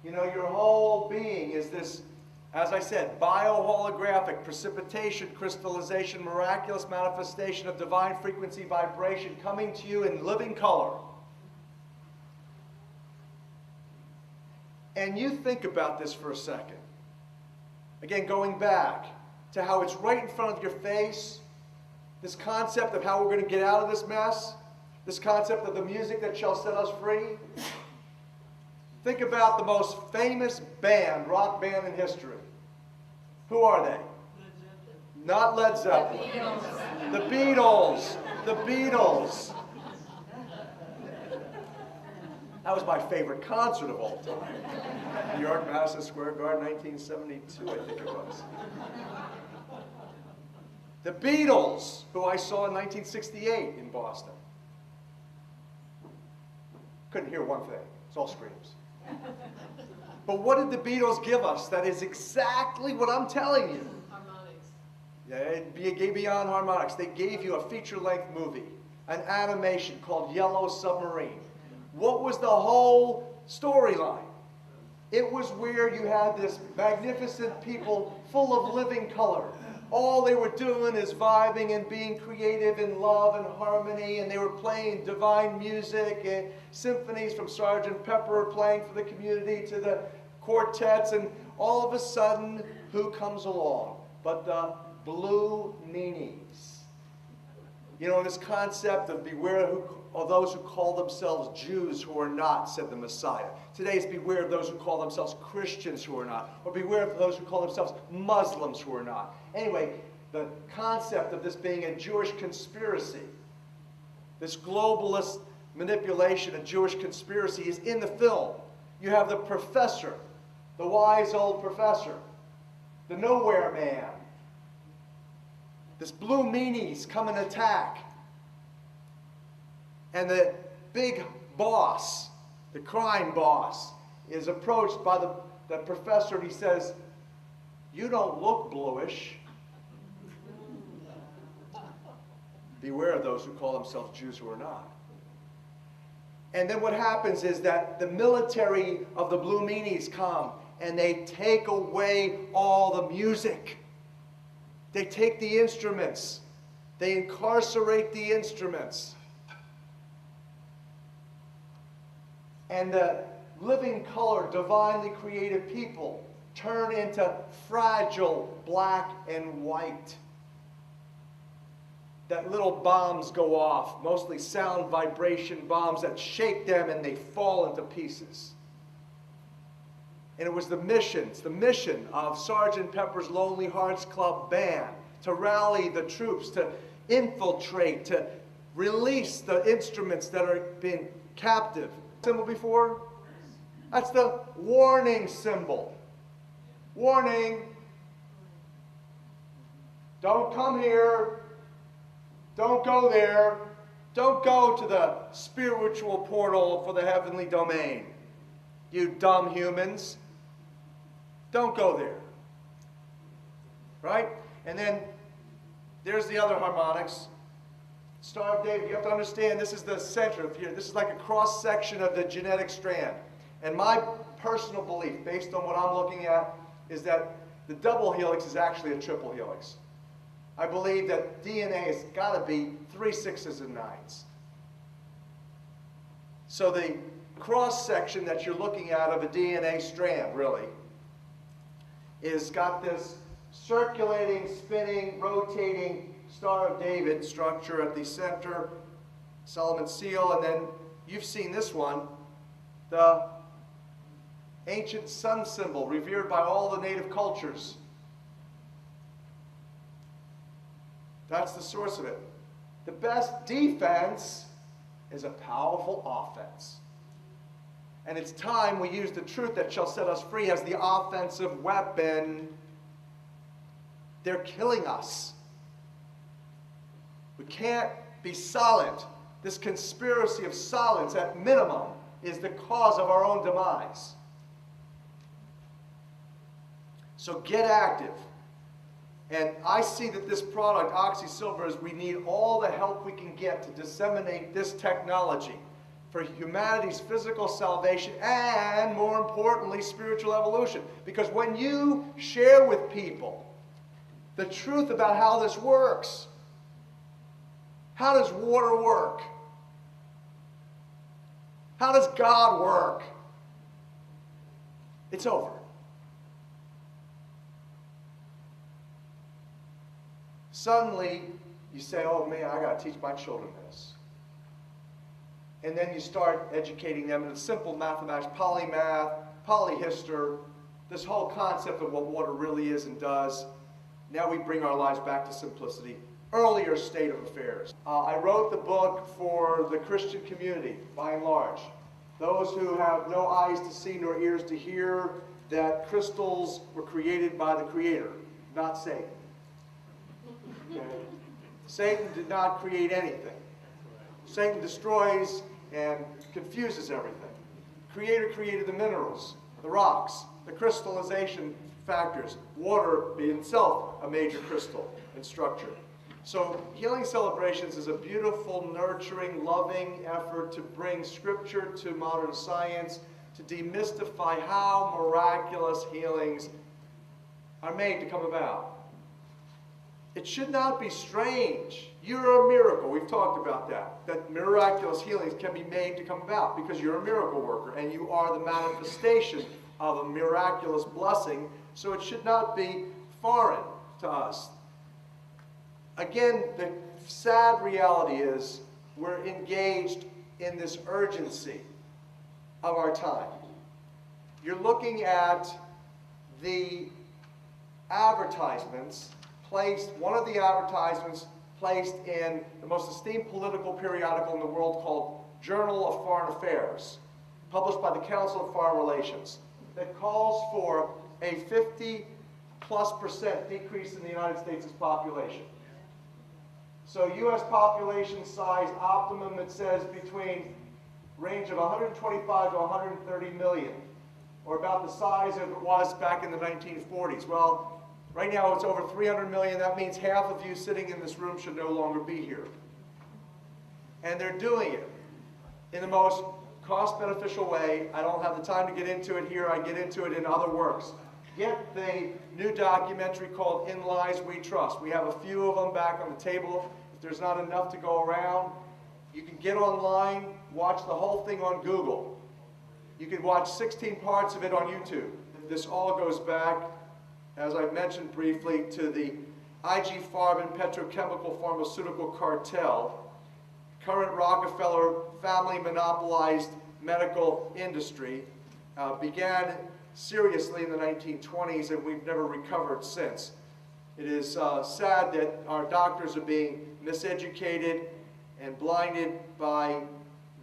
your whole being is this, as I said, bioholographic precipitation, crystallization, miraculous manifestation of divine frequency vibration coming to you in living color. And you think about this for a second. Again, going back to how it's right in front of your face, this concept of how we're going to get out of this mess, this concept of the music that shall set us free. Think about the most famous band, rock band in history. Who are they? Not Led Zeppelin. The Beatles. The Beatles. That was my favorite concert of all time. New York, Madison Square Garden, 1972, I think it was. The Beatles, who I saw in 1968 in Boston. Couldn't hear one thing. It's all screams. But what did the Beatles give us? That is exactly what I'm telling you. Harmonics. Yeah, it gave beyond harmonics. They gave you a feature-length movie, an animation called Yellow Submarine. What was the whole storyline? It was where you had this magnificent people full of living color. All they were doing is vibing and being creative in love and harmony, and they were playing divine music and symphonies from Sgt. Pepper playing for the community to the quartets, and all of a sudden, who comes along but the blue meanies? This concept of beware of those who call themselves Jews who are not, said the Messiah. Today it's beware of those who call themselves Christians who are not, or beware of those who call themselves Muslims who are not. Anyway, the concept of this being a Jewish conspiracy, this globalist manipulation, a Jewish conspiracy, is in the film. You have the professor, the wise old professor, the nowhere man. This blue meanies come and attack. And the big boss, the crime boss, is approached by the professor, and he says, "You don't look bluish." Beware of those who call themselves Jews who are not. And then what happens is that the military of the blue meanies come, and they take away all the music. They take the instruments. They incarcerate the instruments. And the living color, divinely created people turn into fragile black and white. That little bombs go off, mostly sound vibration bombs that shake them and they fall into pieces. And it was the mission of Sgt. Pepper's Lonely Hearts Club Band to rally the troops, to infiltrate, to release the instruments that are being captive. Symbol before? That's the warning symbol. Warning. Don't come here. Don't go there. Don't go to the spiritual portal for the heavenly domain. You dumb humans. Don't go there. Right? And then there's the other harmonics. Star of David, you have to understand this is the center of here. This is like a cross-section of the genetic strand. And my personal belief, based on what I'm looking at, is that the double helix is actually a triple helix. I believe that DNA has got to be 3 6s and 9s. So the cross-section that you're looking at of a DNA strand, really, is got this circulating, spinning, rotating Star of David structure at the center, Solomon's seal, and then you've seen this one, the ancient sun symbol revered by all the native cultures. That's the source of it. The best defense is a powerful offense. And it's time we use the truth that shall set us free as the offensive weapon. They're killing us. We can't be silent. This conspiracy of silence, at minimum, is the cause of our own demise. So get active. And I see that this product, OxySilver, is we need all the help we can get to disseminate this technology for humanity's physical salvation and, more importantly, spiritual evolution. Because when you share with people the truth about how this works, how does water work? How does God work? It's over. Suddenly, you say, oh man, I got to teach my children this. And then you start educating them in the simple mathematics, polymath, polyhister, this whole concept of what water really is and does. Now we bring our lives back to simplicity, earlier state of affairs. I wrote the book for the Christian community, by and large. Those who have no eyes to see nor ears to hear that crystals were created by the Creator, not Satan. Okay? Satan did not create anything. Satan destroys and confuses everything. Creator created the minerals, the rocks, the crystallization factors, water being itself a major crystal in structure. So Healing Celebrations is a beautiful, nurturing, loving effort to bring scripture to modern science, to demystify how miraculous healings are made to come about. It should not be strange. You're a miracle. We've talked about that. That miraculous healings can be made to come about because you're a miracle worker and you are the manifestation of a miraculous blessing. So it should not be foreign to us. Again, the sad reality is we're engaged in this urgency of our time. You're looking at the advertisements placed, one of the advertisements placed in the most esteemed political periodical in the world called Journal of Foreign Affairs, published by the Council of Foreign Relations, that calls for a 50+% decrease in the United States' population. So U.S. population size optimum, it says between range of 125 to 130 million, or about the size it was back in the 1940s. Well, right now it's over 300 million. That means half of you sitting in this room should no longer be here. And they're doing it in the most cost-beneficial way. I don't have the time to get into it here. I get into it in other works. Get the new documentary called In Lies We Trust. We have a few of them back on the table. If there's not enough to go around, you can get online, watch the whole thing on Google. You can watch 16 parts of it on YouTube. This all goes back, as I mentioned briefly, to the IG Farben petrochemical pharmaceutical cartel, current Rockefeller family monopolized medical industry, began seriously in the 1920s, and we've never recovered since. It is sad that our doctors are being miseducated and blinded by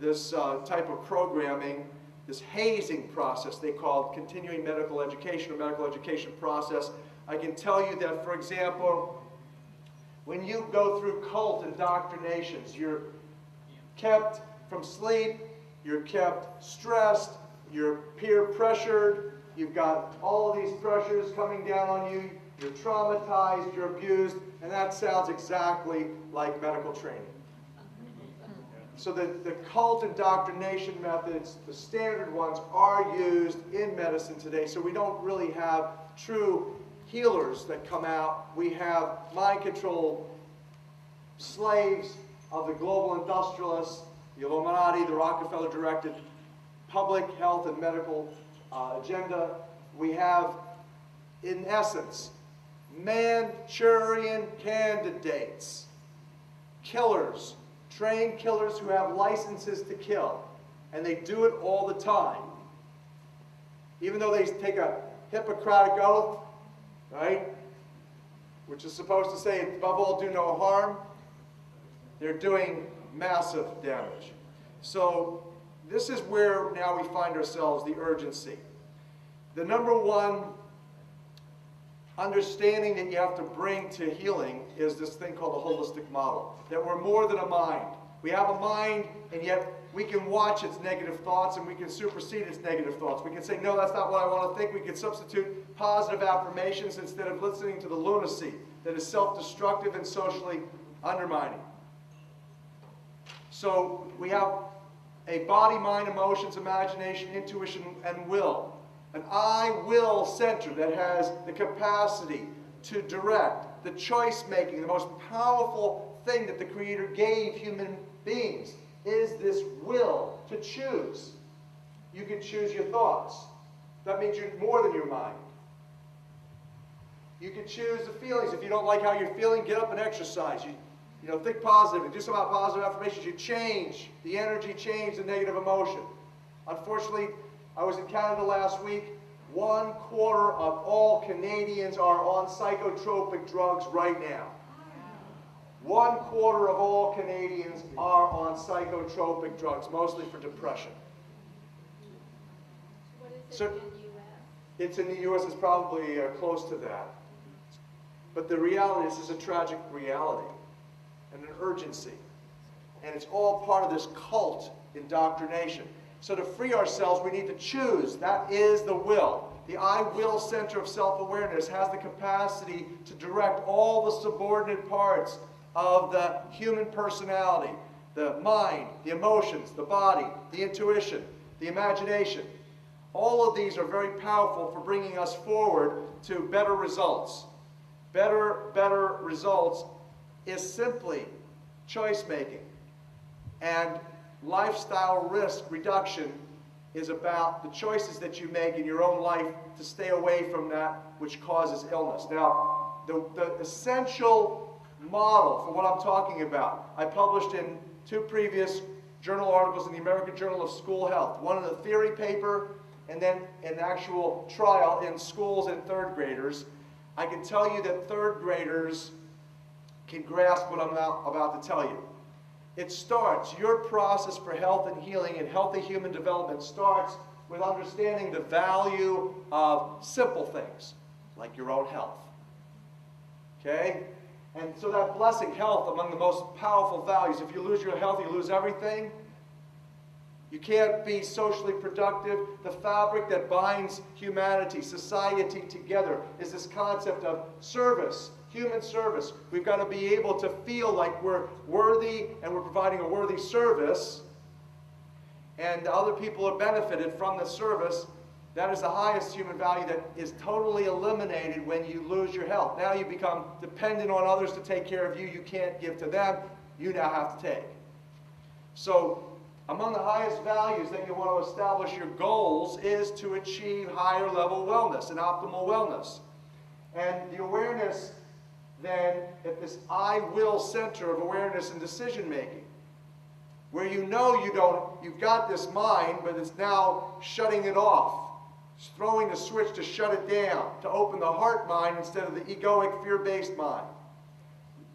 this type of programming, this hazing process they call continuing medical education or medical education process. I can tell you that, for example, when you go through cult indoctrinations, you're kept from sleep, you're kept stressed, you're peer pressured, you've got all of these pressures coming down on you, you're traumatized, you're abused, and that sounds exactly like medical training. So the cult indoctrination methods, the standard ones, are used in medicine today. So we don't really have true healers that come out. We have mind control slaves of the global industrialists, the Illuminati, the Rockefeller-directed public health and medical agenda. We have, in essence, Manchurian candidates, killers, trained killers who have licenses to kill, and they do it all the time. Even though they take a Hippocratic oath, right, which is supposed to say, above all, do no harm, they're doing massive damage. So this is where now we find ourselves, the urgency. The number one understanding that you have to bring to healing is this thing called a holistic model. That we're more than a mind. We have a mind, and yet we can watch its negative thoughts, and we can supersede its negative thoughts. We can say, no, that's not what I want to think. We can substitute positive affirmations instead of listening to the lunacy that is self-destructive and socially undermining. So we have a body, mind, emotions, imagination, intuition, and will. An I will center that has the capacity to direct, the choice making, the most powerful thing that the Creator gave human beings is this will to choose. You can choose your thoughts. That means you're more than your mind. You can choose the feelings. If you don't like how you're feeling, get up and exercise. You think positive and do some positive affirmations. You change the energy, change the negative emotion. Unfortunately, I was in Canada last week. 1/4 of all Canadians are on psychotropic drugs right now. 1/4 of all Canadians are on psychotropic drugs, mostly for depression. What is it So, in the U.S.? It's in the U.S. It's probably close to that. But the reality is, this is a tragic reality and an urgency. And it's all part of this cult indoctrination. So to free ourselves, we need to choose. That is the will. The I will center of self-awareness has the capacity to direct all the subordinate parts of the human personality. The mind, the emotions, the body, the intuition, the imagination. All of these are very powerful for bringing us forward to better results. Better results is simply choice making. And lifestyle risk reduction is about the choices that you make in your own life to stay away from that which causes illness. Now, the essential model for what I'm talking about, I published in 2 previous journal articles in the American Journal of School Health. One in a theory paper, and then an actual trial in schools and 3rd graders. I can tell you that 3rd graders can grasp what I'm about to tell you. It starts, your process for health and healing and healthy human development starts with understanding the value of simple things, like your own health. Okay? And so that blessing, health, among the most powerful values. If you lose your health, you lose everything. You can't be socially productive. The fabric that binds humanity, society together is this concept of service, human service. We've got to be able to feel like we're worthy and we're providing a worthy service, and other people are benefited from the service. That is the highest human value that is totally eliminated when you lose your health. Now you become dependent on others to take care of you. You can't give to them. You now have to take. So, among the highest values that you want to establish your goals is to achieve higher level wellness and optimal wellness. And the awareness then at this I will center of awareness and decision making, where you know you've got this mind, but it's now shutting it off. It's throwing the switch to shut it down, to open the heart mind instead of the egoic fear-based mind.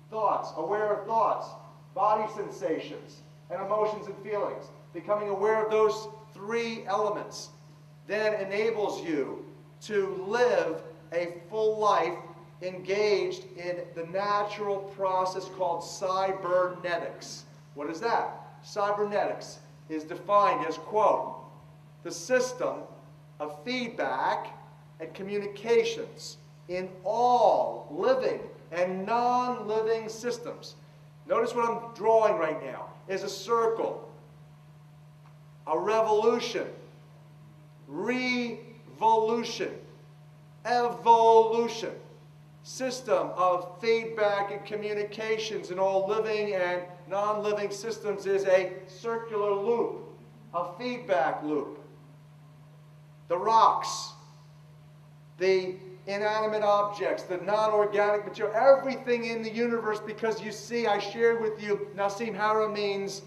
Thoughts, aware of thoughts, body sensations, and emotions and feelings. Becoming aware of those 3 elements then enables you to live a full life engaged in the natural process called cybernetics. What is that? Cybernetics is defined as, quote, the system of feedback and communications in all living and non-living systems. Notice what I'm drawing right now is a circle, a revolution, revolution, evolution. System of feedback and communications in all living and non-living systems is a circular loop, a feedback loop. The rocks, the inanimate objects, the non-organic material, everything in the universe, because you see, I shared with you Nassim Harameyn's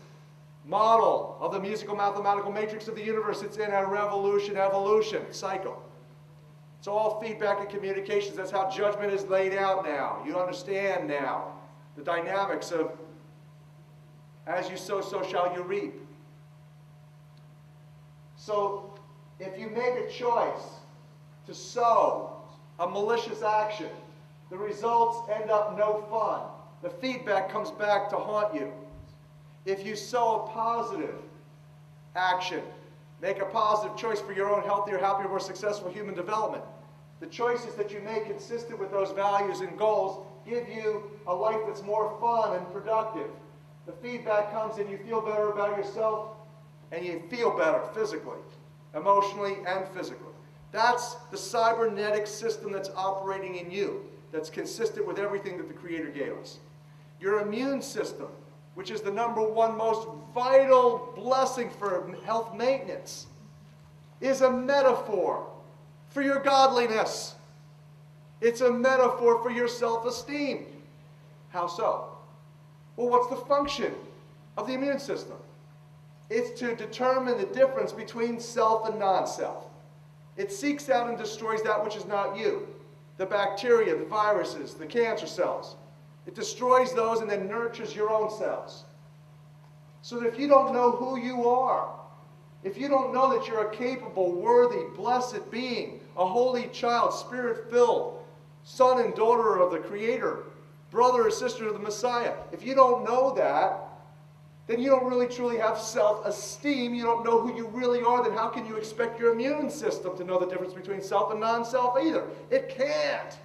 model of the musical mathematical matrix of the universe. It's in a revolution-evolution cycle. It's all feedback and communications. That's how judgment is laid out now. You understand now the dynamics of as you sow, so shall you reap. So if you make a choice to sow a malicious action. The results end up no fun. The feedback comes back to haunt you. If you sow a positive action, make a positive choice for your own healthier, happier, more successful human development. The choices that you make consistent with those values and goals give you a life that's more fun and productive. The feedback comes and you feel better about yourself, and you feel better physically, emotionally, and physically. That's the cybernetic system that's operating in you, that's consistent with everything that the Creator gave us. Your immune system, which is the #1 most vital blessing for health maintenance, is a metaphor for your godliness. It's a metaphor for your self-esteem. How so? Well, what's the function of the immune system? It's to determine the difference between self and non-self. It seeks out and destroys that which is not you. The bacteria, the viruses, the cancer cells. It destroys those and then nurtures your own cells. So that if you don't know who you are, if you don't know that you're a capable, worthy, blessed being, a holy child, spirit-filled, son and daughter of the Creator, brother or sister of the Messiah, if you don't know that, then you don't really truly have self-esteem. You don't know who you really are. Then how can you expect your immune system to know the difference between self and non-self either? It can't.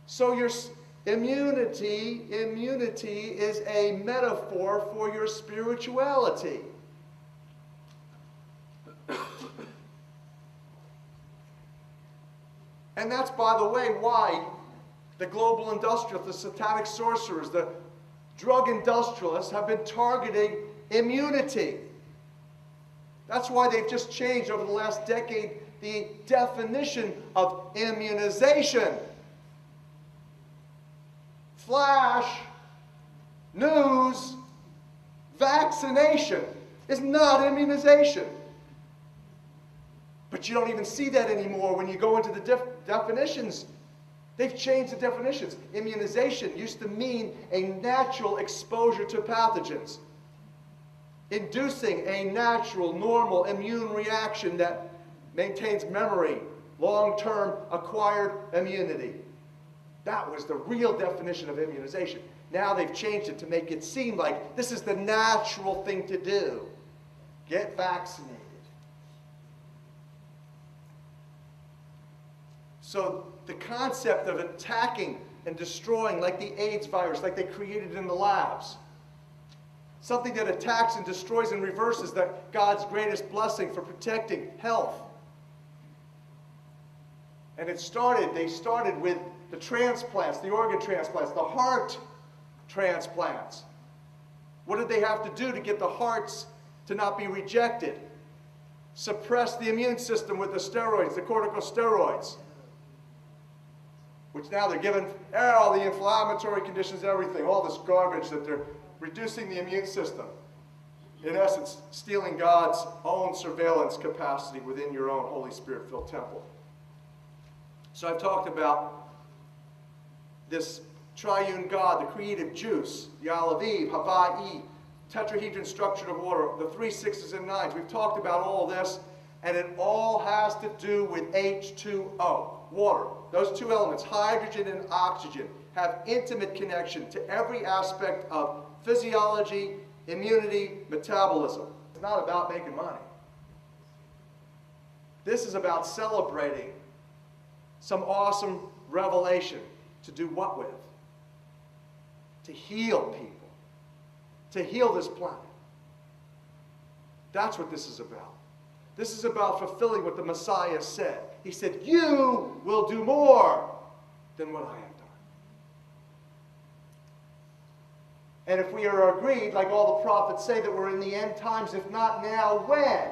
So your immunity is a metaphor for your spirituality. And that's, by the way, why the global industrialists, the satanic sorcerers, the drug industrialists have been targeting immunity. That's why they've just changed over the last decade the definition of immunization. Flash, news, vaccination is not immunization. But you don't even see that anymore when you go into the definitions. They've changed the definitions. Immunization used to mean a natural exposure to pathogens, inducing a natural, normal immune reaction that maintains memory, long-term acquired immunity. That was the real definition of immunization. Now they've changed it to make it seem like this is the natural thing to do. Get vaccinated. So the concept of attacking and destroying, like the AIDS virus, like they created in the labs, something that attacks and destroys and reverses God's greatest blessing for protecting health. And they started with the transplants, the organ transplants, the heart transplants. What did they have to do to get the hearts to not be rejected? Suppress the immune system with the steroids, the corticosteroids, which now they're given all the inflammatory conditions, everything, all this garbage that they're reducing the immune system. In essence, stealing God's own surveillance capacity within your own Holy Spirit-filled temple. So I've talked about this triune God, the creative juice, the Aleph, Hawaii, tetrahedron structure of water, the 3 6s and 9s. We've talked about all this, and it all has to do with H2O, water. Those two elements, hydrogen and oxygen, have intimate connection to every aspect of physiology, immunity, metabolism. It's not about making money. This is about celebrating some awesome revelation. To do what with? To heal people. To heal this planet. That's what this is about. This is about fulfilling what the Messiah said. He said, you will do more than what I have done. And if we are agreed, like all the prophets say, that we're in the end times, if not now, when?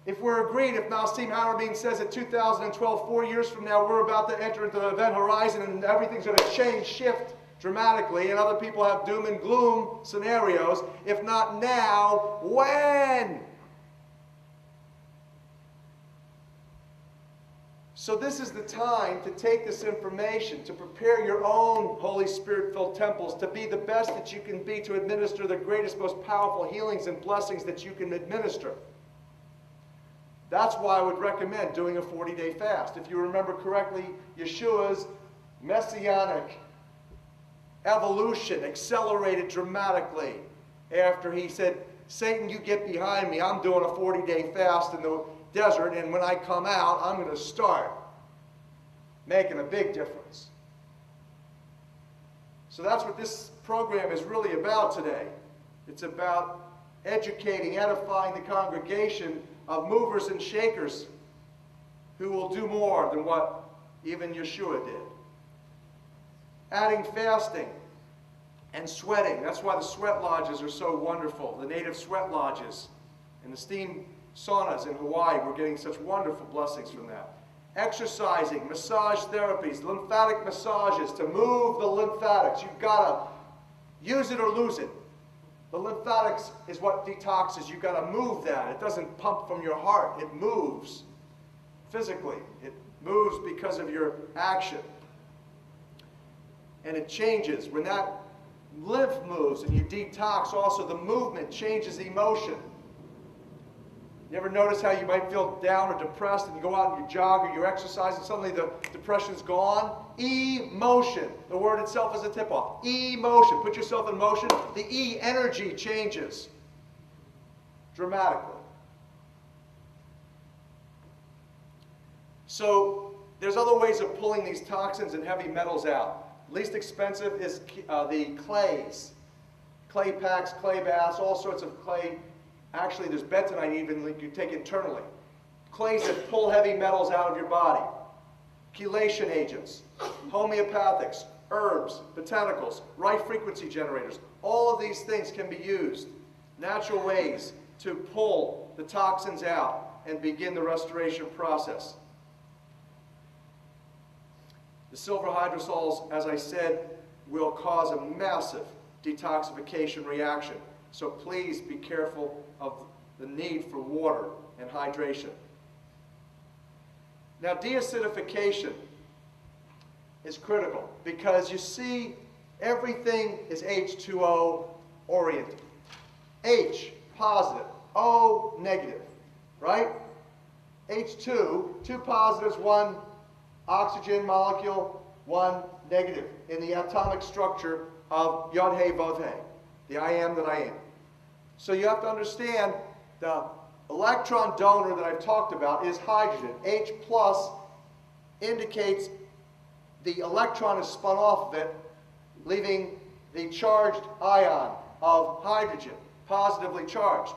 If we're agreed, if Nassim Haramein says that 2012, 4 years from now, we're about to enter into the event horizon and everything's going to change, shift dramatically, and other people have doom and gloom scenarios, if not now, when? So this is the time to take this information, to prepare your own Holy Spirit-filled temples, to be the best that you can be, to administer the greatest, most powerful healings and blessings that you can administer. That's why I would recommend doing a 40-day fast. If you remember correctly, Yeshua's messianic evolution accelerated dramatically after he said, Satan, you get behind me. I'm doing a 40-day fast in the desert, and when I come out, I'm going to start making a big difference. So that's what this program is really about today. It's about educating, edifying the congregation of movers and shakers who will do more than what even Yeshua did. Adding fasting and sweating. That's why the sweat lodges are so wonderful. The native sweat lodges and the steam saunas in Hawaii, we're getting such wonderful blessings from that. Exercising, massage therapies, lymphatic massages to move the lymphatics. You've got to use it or lose it. The lymphatics is what detoxes. You've got to move that. It doesn't pump from your heart. It moves physically. It moves because of your action. And it changes. When that lymph moves and you detox, also the movement changes the emotion. You ever notice how you might feel down or depressed and you go out and you jog or you exercise and suddenly the depression's gone? Emotion. The word itself is a tip-off. Emotion. Put yourself in motion. The E, energy, changes dramatically. So there's other ways of pulling these toxins and heavy metals out. Least expensive is the clays. Clay packs, clay baths, all sorts of clay. Actually, there's bentonite even that you take internally. Clays that pull heavy metals out of your body. Chelation agents, homeopathics, herbs, botanicals, right frequency generators. All of these things can be used. Natural ways to pull the toxins out and begin the restoration process. The silver hydrosols, as I said, will cause a massive detoxification reaction. So please be careful of the need for water and hydration. Now, deacidification is critical because you see everything is H2O oriented. H, positive. O, negative. Right? H2, two positives, one oxygen molecule, one negative in the atomic structure of Yod-He Vod-He, the I am that I am. So you have to understand the electron donor that I've talked about is hydrogen. H plus indicates the electron is spun off of it, leaving the charged ion of hydrogen, positively charged.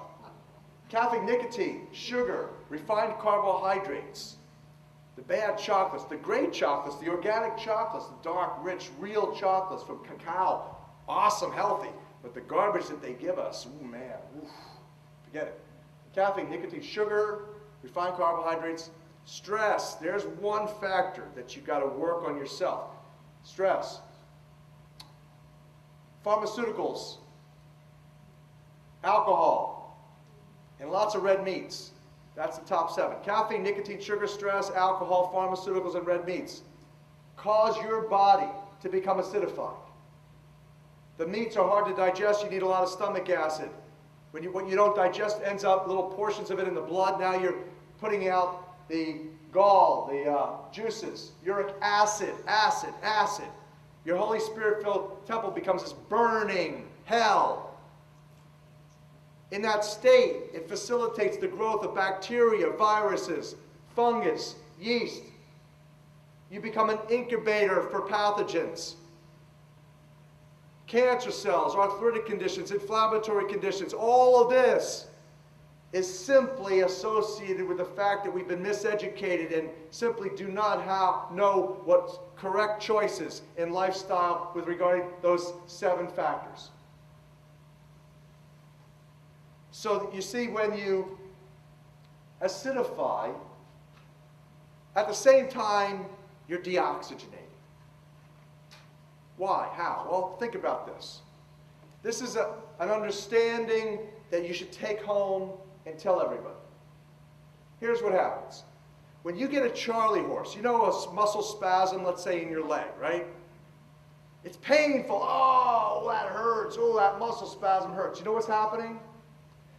Caffeine, nicotine, sugar, refined carbohydrates, the bad chocolates, the great chocolates, the organic chocolates, the dark, rich, real chocolates from cacao, awesome, healthy. But the garbage that they give us, ooh man, oof, forget it. Caffeine, nicotine, sugar, refined carbohydrates, stress. There's one factor that you've got to work on yourself. Stress. Pharmaceuticals, alcohol, and lots of red meats. That's the top 7. Caffeine, nicotine, sugar, stress, alcohol, pharmaceuticals, and red meats cause your body to become acidified. The meats are hard to digest. You need a lot of stomach acid. What you don't digest ends up little portions of it in the blood. Now you're putting out the gall, the juices, uric acid, acid. Your Holy Spirit-filled temple becomes this burning hell. In that state, it facilitates the growth of bacteria, viruses, fungus, yeast. You become an incubator for pathogens. Cancer cells, arthritic conditions, inflammatory conditions, all of this is simply associated with the fact that we've been miseducated and simply do not know what's correct choices in lifestyle with regarding those 7 factors. So you see, when you acidify, at the same time, you're deoxygenating. Why? How? Well, think about this. This is an understanding that you should take home and tell everybody. Here's what happens. When you get a Charlie horse, you know a muscle spasm, let's say in your leg, right? It's painful. Oh, that hurts. Oh, that muscle spasm hurts. You know what's happening?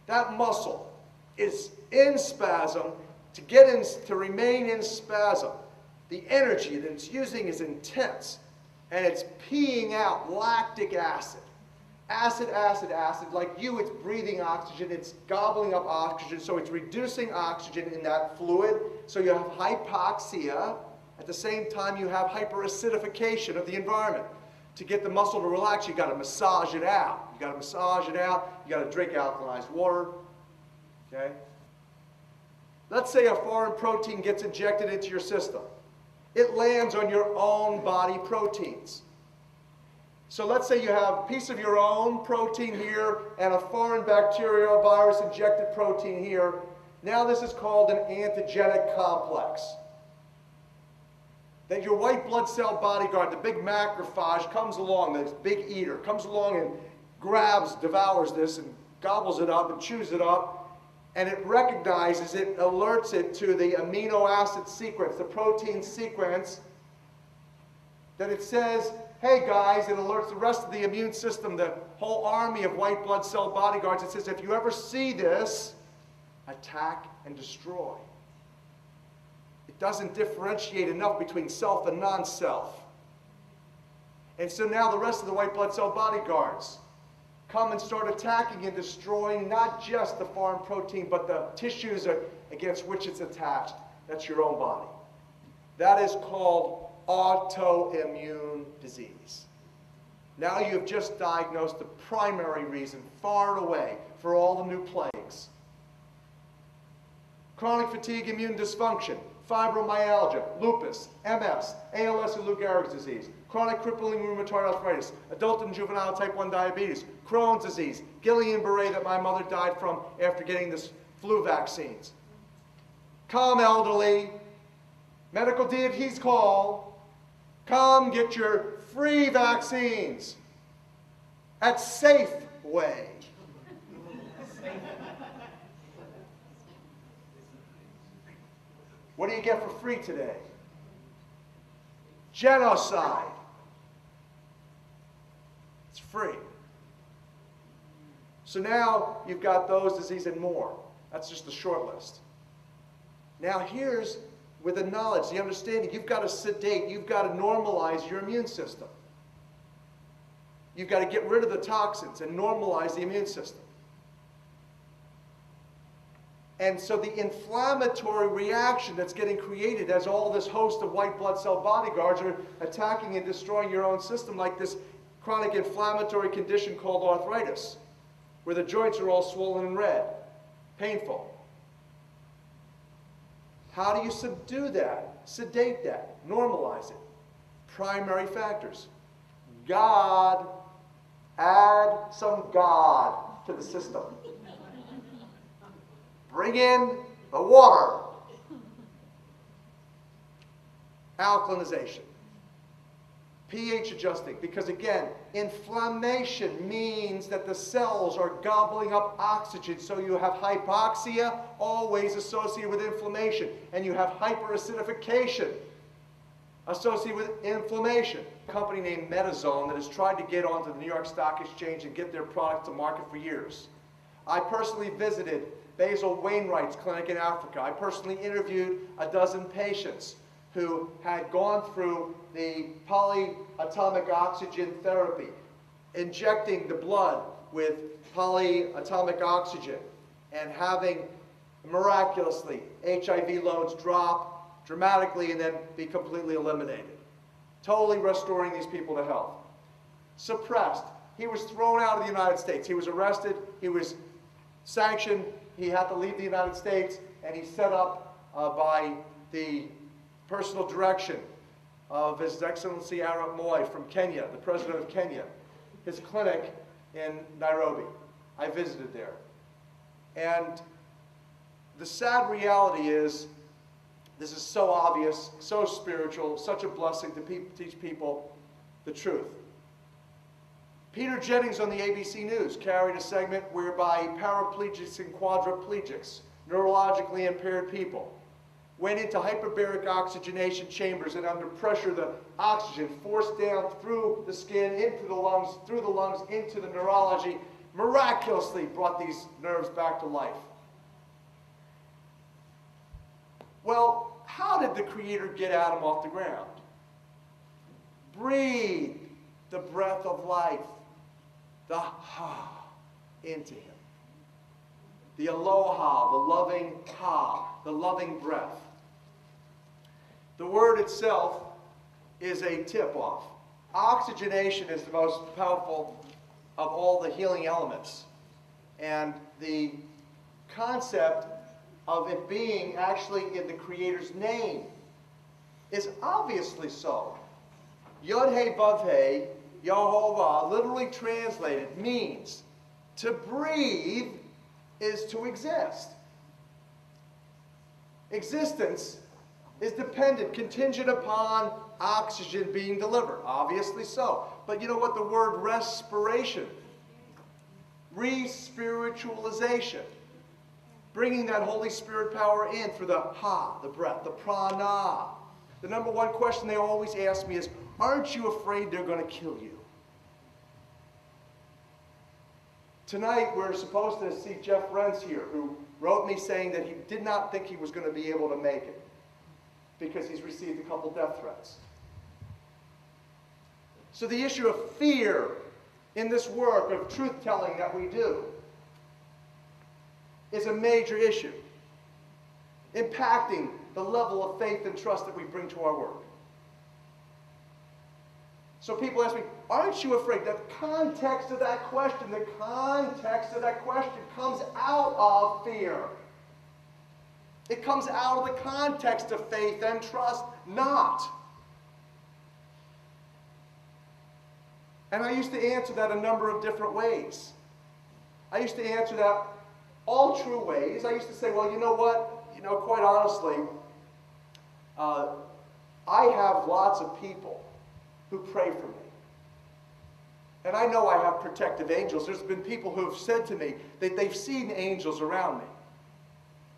That muscle is in spasm to remain in spasm. The energy that it's using is intense, and it's peeing out lactic acid. Acid, acid, acid. Like you, it's breathing oxygen, it's gobbling up oxygen, so it's reducing oxygen in that fluid, so you have hypoxia. At the same time, you have hyperacidification of the environment. To get the muscle to relax, you've got to massage it out. You've got to massage it out. You've got to drink alkalized water. Okay? Let's say a foreign protein gets injected into your system. It lands on your own body proteins. So let's say you have a piece of your own protein here and a foreign bacterial virus injected protein here. Now this is called an antigenic complex. That your white blood cell bodyguard, the big macrophage, comes along, this big eater, comes along and grabs, devours this and gobbles it up and chews it up, and it recognizes it, alerts it to the amino acid sequence, the protein sequence, that it says, hey guys, it alerts the rest of the immune system, the whole army of white blood cell bodyguards. It says, if you ever see this, attack and destroy. It doesn't differentiate enough between self and non-self. And so now the rest of the white blood cell bodyguards come and start attacking and destroying not just the foreign protein, but the tissues against which it's attached. That's your own body. That is called autoimmune disease. Now you have just diagnosed the primary reason, far and away, for all the new plagues. Chronic fatigue immune dysfunction, fibromyalgia, lupus, MS, ALS and Lou Gehrig's disease, chronic crippling rheumatoid arthritis, adult and juvenile type 1 diabetes, Crohn's disease, Guillain-Barré that my mother died from after getting this flu vaccines. Come, elderly, medical deities call, come get your free vaccines at Safeway. What do you get for free today? Genocide. It's free. So now you've got those diseases and more. That's just the short list. Now here's with the knowledge, the understanding, you've got to sedate, you've got to normalize your immune system. You've got to get rid of the toxins and normalize the immune system. And so the inflammatory reaction that's getting created as all this host of white blood cell bodyguards are attacking and destroying your own system, like this chronic inflammatory condition called arthritis, where the joints are all swollen and red, painful. How do you subdue that, sedate that, normalize it? Primary factors. God, add some God to the system. Bring in the water. Alkalinization. pH adjusting, because again, inflammation means that the cells are gobbling up oxygen, so you have hypoxia, always associated with inflammation, and you have hyperacidification associated with inflammation. A company named Metazone that has tried to get onto the New York Stock Exchange and get their product to market for years. I personally visited Basil Wainwright's clinic in Africa. I personally interviewed a dozen patients who had gone through the polyatomic oxygen therapy, injecting the blood with polyatomic oxygen and having miraculously HIV loads drop dramatically and then be completely eliminated. Totally restoring these people to health. Suppressed. He was thrown out of the United States. He was arrested. He was sanctioned. He had to leave the United States, and he's set up by the personal direction of His Excellency Arap Moi from Kenya, the President of Kenya, his clinic in Nairobi. I visited there. And the sad reality is, this is so obvious, so spiritual, such a blessing to teach people the truth. Peter Jennings on the ABC News carried a segment whereby paraplegics and quadriplegics, neurologically impaired people, went into hyperbaric oxygenation chambers, and under pressure the oxygen forced down through the skin, into the lungs, through the lungs, into the neurology, miraculously brought these nerves back to life. Well, how did the Creator get Adam off the ground? Breathe the breath of life, the ha, into him. The aloha, the loving ha, the loving breath. The word itself is a tip-off. Oxygenation is the most powerful of all the healing elements. And the concept of it being actually in the Creator's name is obviously so. Yod-He-Vav-He, Yehovah, literally translated, means to breathe is to exist. Existence is dependent, contingent upon oxygen being delivered. Obviously so. But you know what? The word respiration, re-spiritualization, bringing that Holy Spirit power in through the ha, the breath, the prana. The number one question they always ask me is, aren't you afraid they're going to kill you? Tonight we're supposed to see Jeff Rentz here, who wrote me saying that he did not think he was going to be able to make it because he's received a couple death threats. So the issue of fear in this work of truth-telling that we do is a major issue, impacting the level of faith and trust that we bring to our work. So people ask me, aren't you afraid? The context of that question comes out of fear. It comes out of the context of faith and trust, not. And I used to answer that a number of different ways. I used to answer that all true ways. I used to say, well, you know what? You know, quite honestly, I have lots of people who pray for me. And I know I have protective angels. There's been people who have said to me that they've seen angels around me.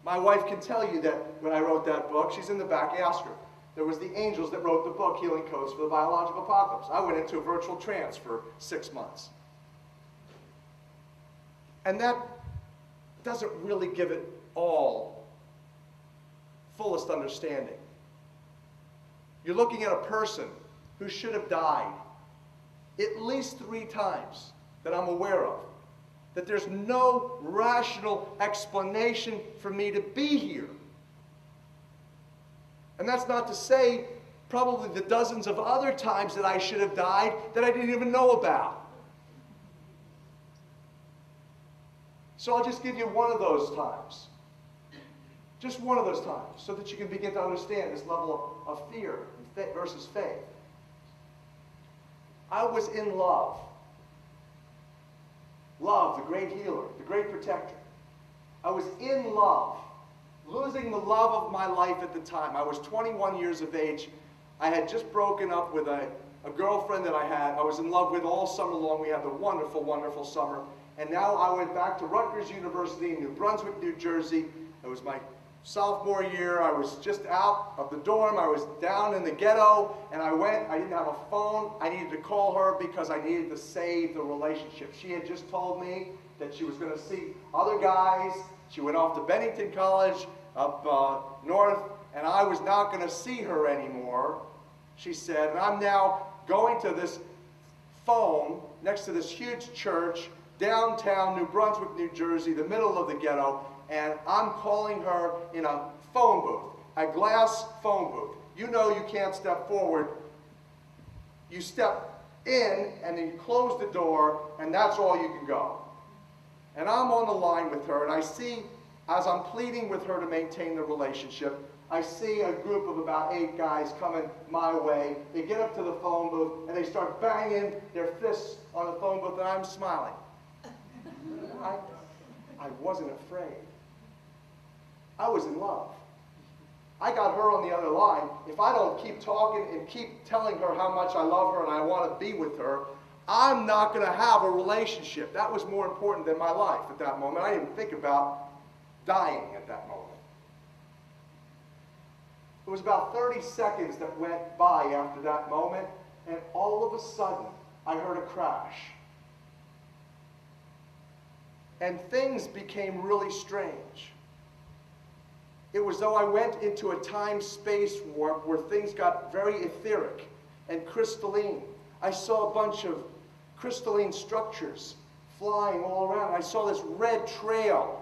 My wife can tell you that when I wrote that book, she's in the back, ask her. There was the angels that wrote the book, Healing Codes for the Biological Apocalypse. I went into a virtual trance for 6 months. And that doesn't really give it all fullest understanding. You're looking at a person who should have died at least 3 times that I'm aware of. That there's no rational explanation for me to be here. And that's not to say probably the dozens of other times that I should have died that I didn't even know about. So I'll just give you one of those times. Just one of those times, so that you can begin to understand this level of fear versus faith. I was in love. Love, the great healer, the great protector. I was in love, losing the love of my life at the time. I was 21 years of age. I had just broken up with a girlfriend that I had. I was in love with all summer long. We had a wonderful, wonderful summer. And now I went back to Rutgers University in New Brunswick, New Jersey. It was my sophomore year. I was just out of the dorm. I was down in the ghetto, and I didn't have a phone. I needed to call her because I needed to save the relationship. She had just told me that she was going to see other guys. She went off to Bennington College up north, and I was not going to see her anymore, she said. And I'm now going to this phone next to this huge church, downtown New Brunswick, New Jersey, the middle of the ghetto, and I'm calling her in a phone booth, a glass phone booth. You know you can't step forward. You step in, and then you close the door, and that's all you can go. And I'm on the line with her, and I see, as I'm pleading with her to maintain the relationship, I see a group of about 8 guys coming my way. They get up to the phone booth, and they start banging their fists on the phone booth, and I'm smiling. I wasn't afraid. I was in love. I got her on the other line. If I don't keep talking and keep telling her how much I love her and I want to be with her, I'm not going to have a relationship. That was more important than my life at that moment. I didn't think about dying at that moment. It was about 30 seconds that went by after that moment, and all of a sudden, I heard a crash. And things became really strange. it was though I went into a time-space warp where things got very etheric and crystalline. I saw a bunch of crystalline structures flying all around. I saw this red trail.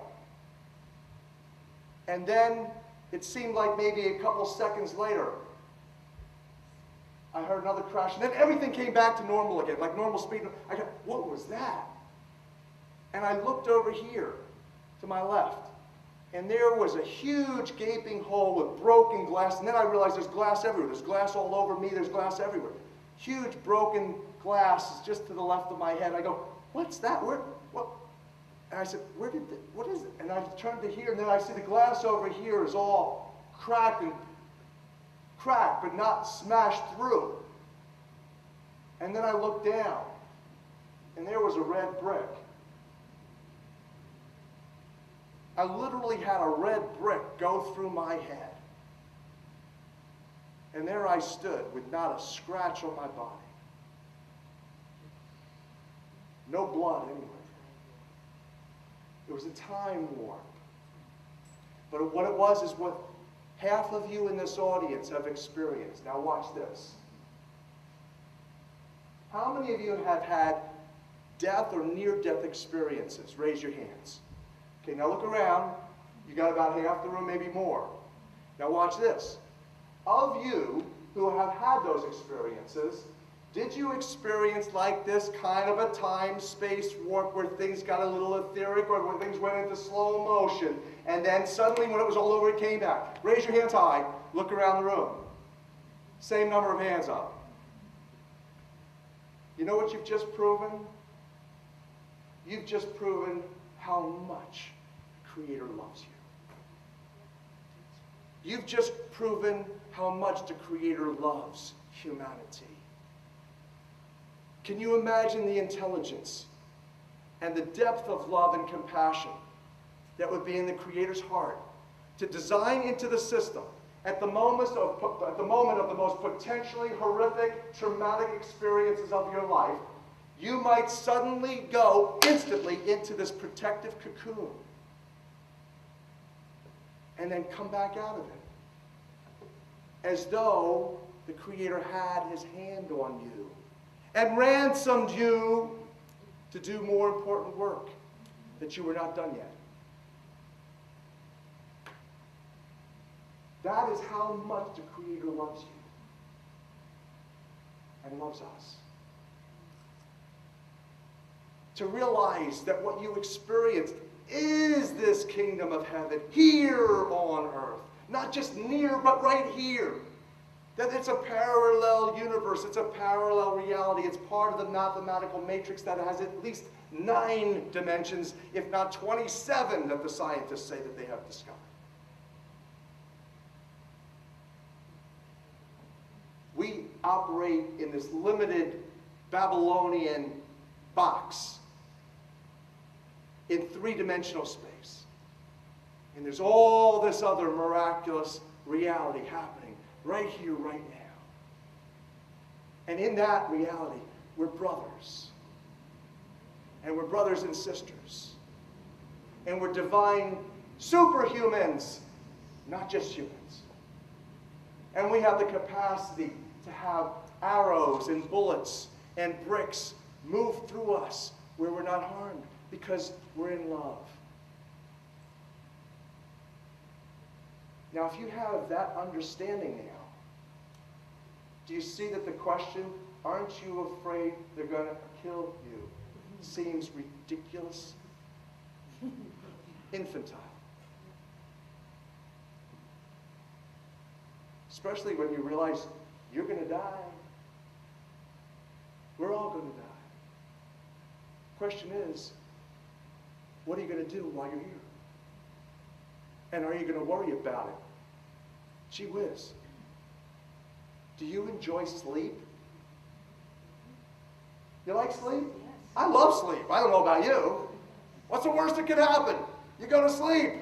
And then it seemed like maybe a couple seconds later, I heard another crash. And then everything came back to normal again, like normal speed. I go, what was that? And I looked over here to my left. And there was a huge gaping hole with broken glass. And then I realized there's glass everywhere. There's glass all over me. There's glass everywhere. Huge broken glass is just to the left of my head. I go, what's that? What? And I said, what is it? And I turned to here, and then I see the glass over here is all cracked, but not smashed through. And then I looked down, and there was a red brick. I literally had a red brick go through my head. And there I stood with not a scratch on my body. No blood anywhere. It was a time warp. But what it was is what half of you in this audience have experienced. Now watch this. How many of you have had death or near-death experiences? Raise your hands. Okay, now look around. You got about half the room, maybe more. Now watch this. Of you who have had those experiences, did you experience like this kind of a time-space warp where things got a little etheric or when things went into slow motion and then suddenly when it was all over it came back? Raise your hands high. Look around the room. Same number of hands up. You know what you've just proven? You've just proven how much the Creator loves you. You've just proven how much the Creator loves humanity. Can you imagine the intelligence and the depth of love and compassion that would be in the Creator's heart to design into the system at the moment of the most potentially horrific, traumatic experiences of your life, you might suddenly go instantly into this protective cocoon and then come back out of it as though the Creator had his hand on you and ransomed you to do more important work that you were not done yet. That is how much the Creator loves you and loves us. To realize that what you experienced is this kingdom of heaven here on earth. Not just near, but right here. That it's a parallel universe, it's a parallel reality, it's part of the mathematical matrix that has at least 9 dimensions, if not 27 that the scientists say that they have discovered. We operate in this limited Babylonian box in 3-dimensional space. And there's all this other miraculous reality happening right here, right now. And in that reality, we're brothers. And we're brothers and sisters. And we're divine superhumans, not just humans. And we have the capacity to have arrows and bullets and bricks move through us where we're not harmed because we're in love. Now, if you have that understanding now, do you see that the question, aren't you afraid they're going to kill you, seems ridiculous? Infantile. Especially when you realize you're going to die. We're all going to die. Question is, what are you going to do while you're here? And are you going to worry about it? Gee whiz. Do you enjoy sleep? You like sleep? Yes. I love sleep. I don't know about you. What's the worst that could happen? You go to sleep.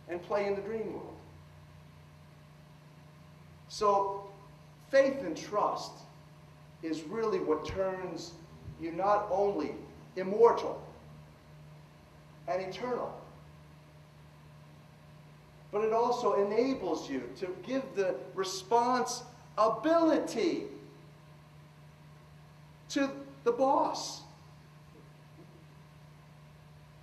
And play in the dream world. So, faith and trust is really what turns you not only immortal, and eternal. But it also enables you to give the responsibility to the boss.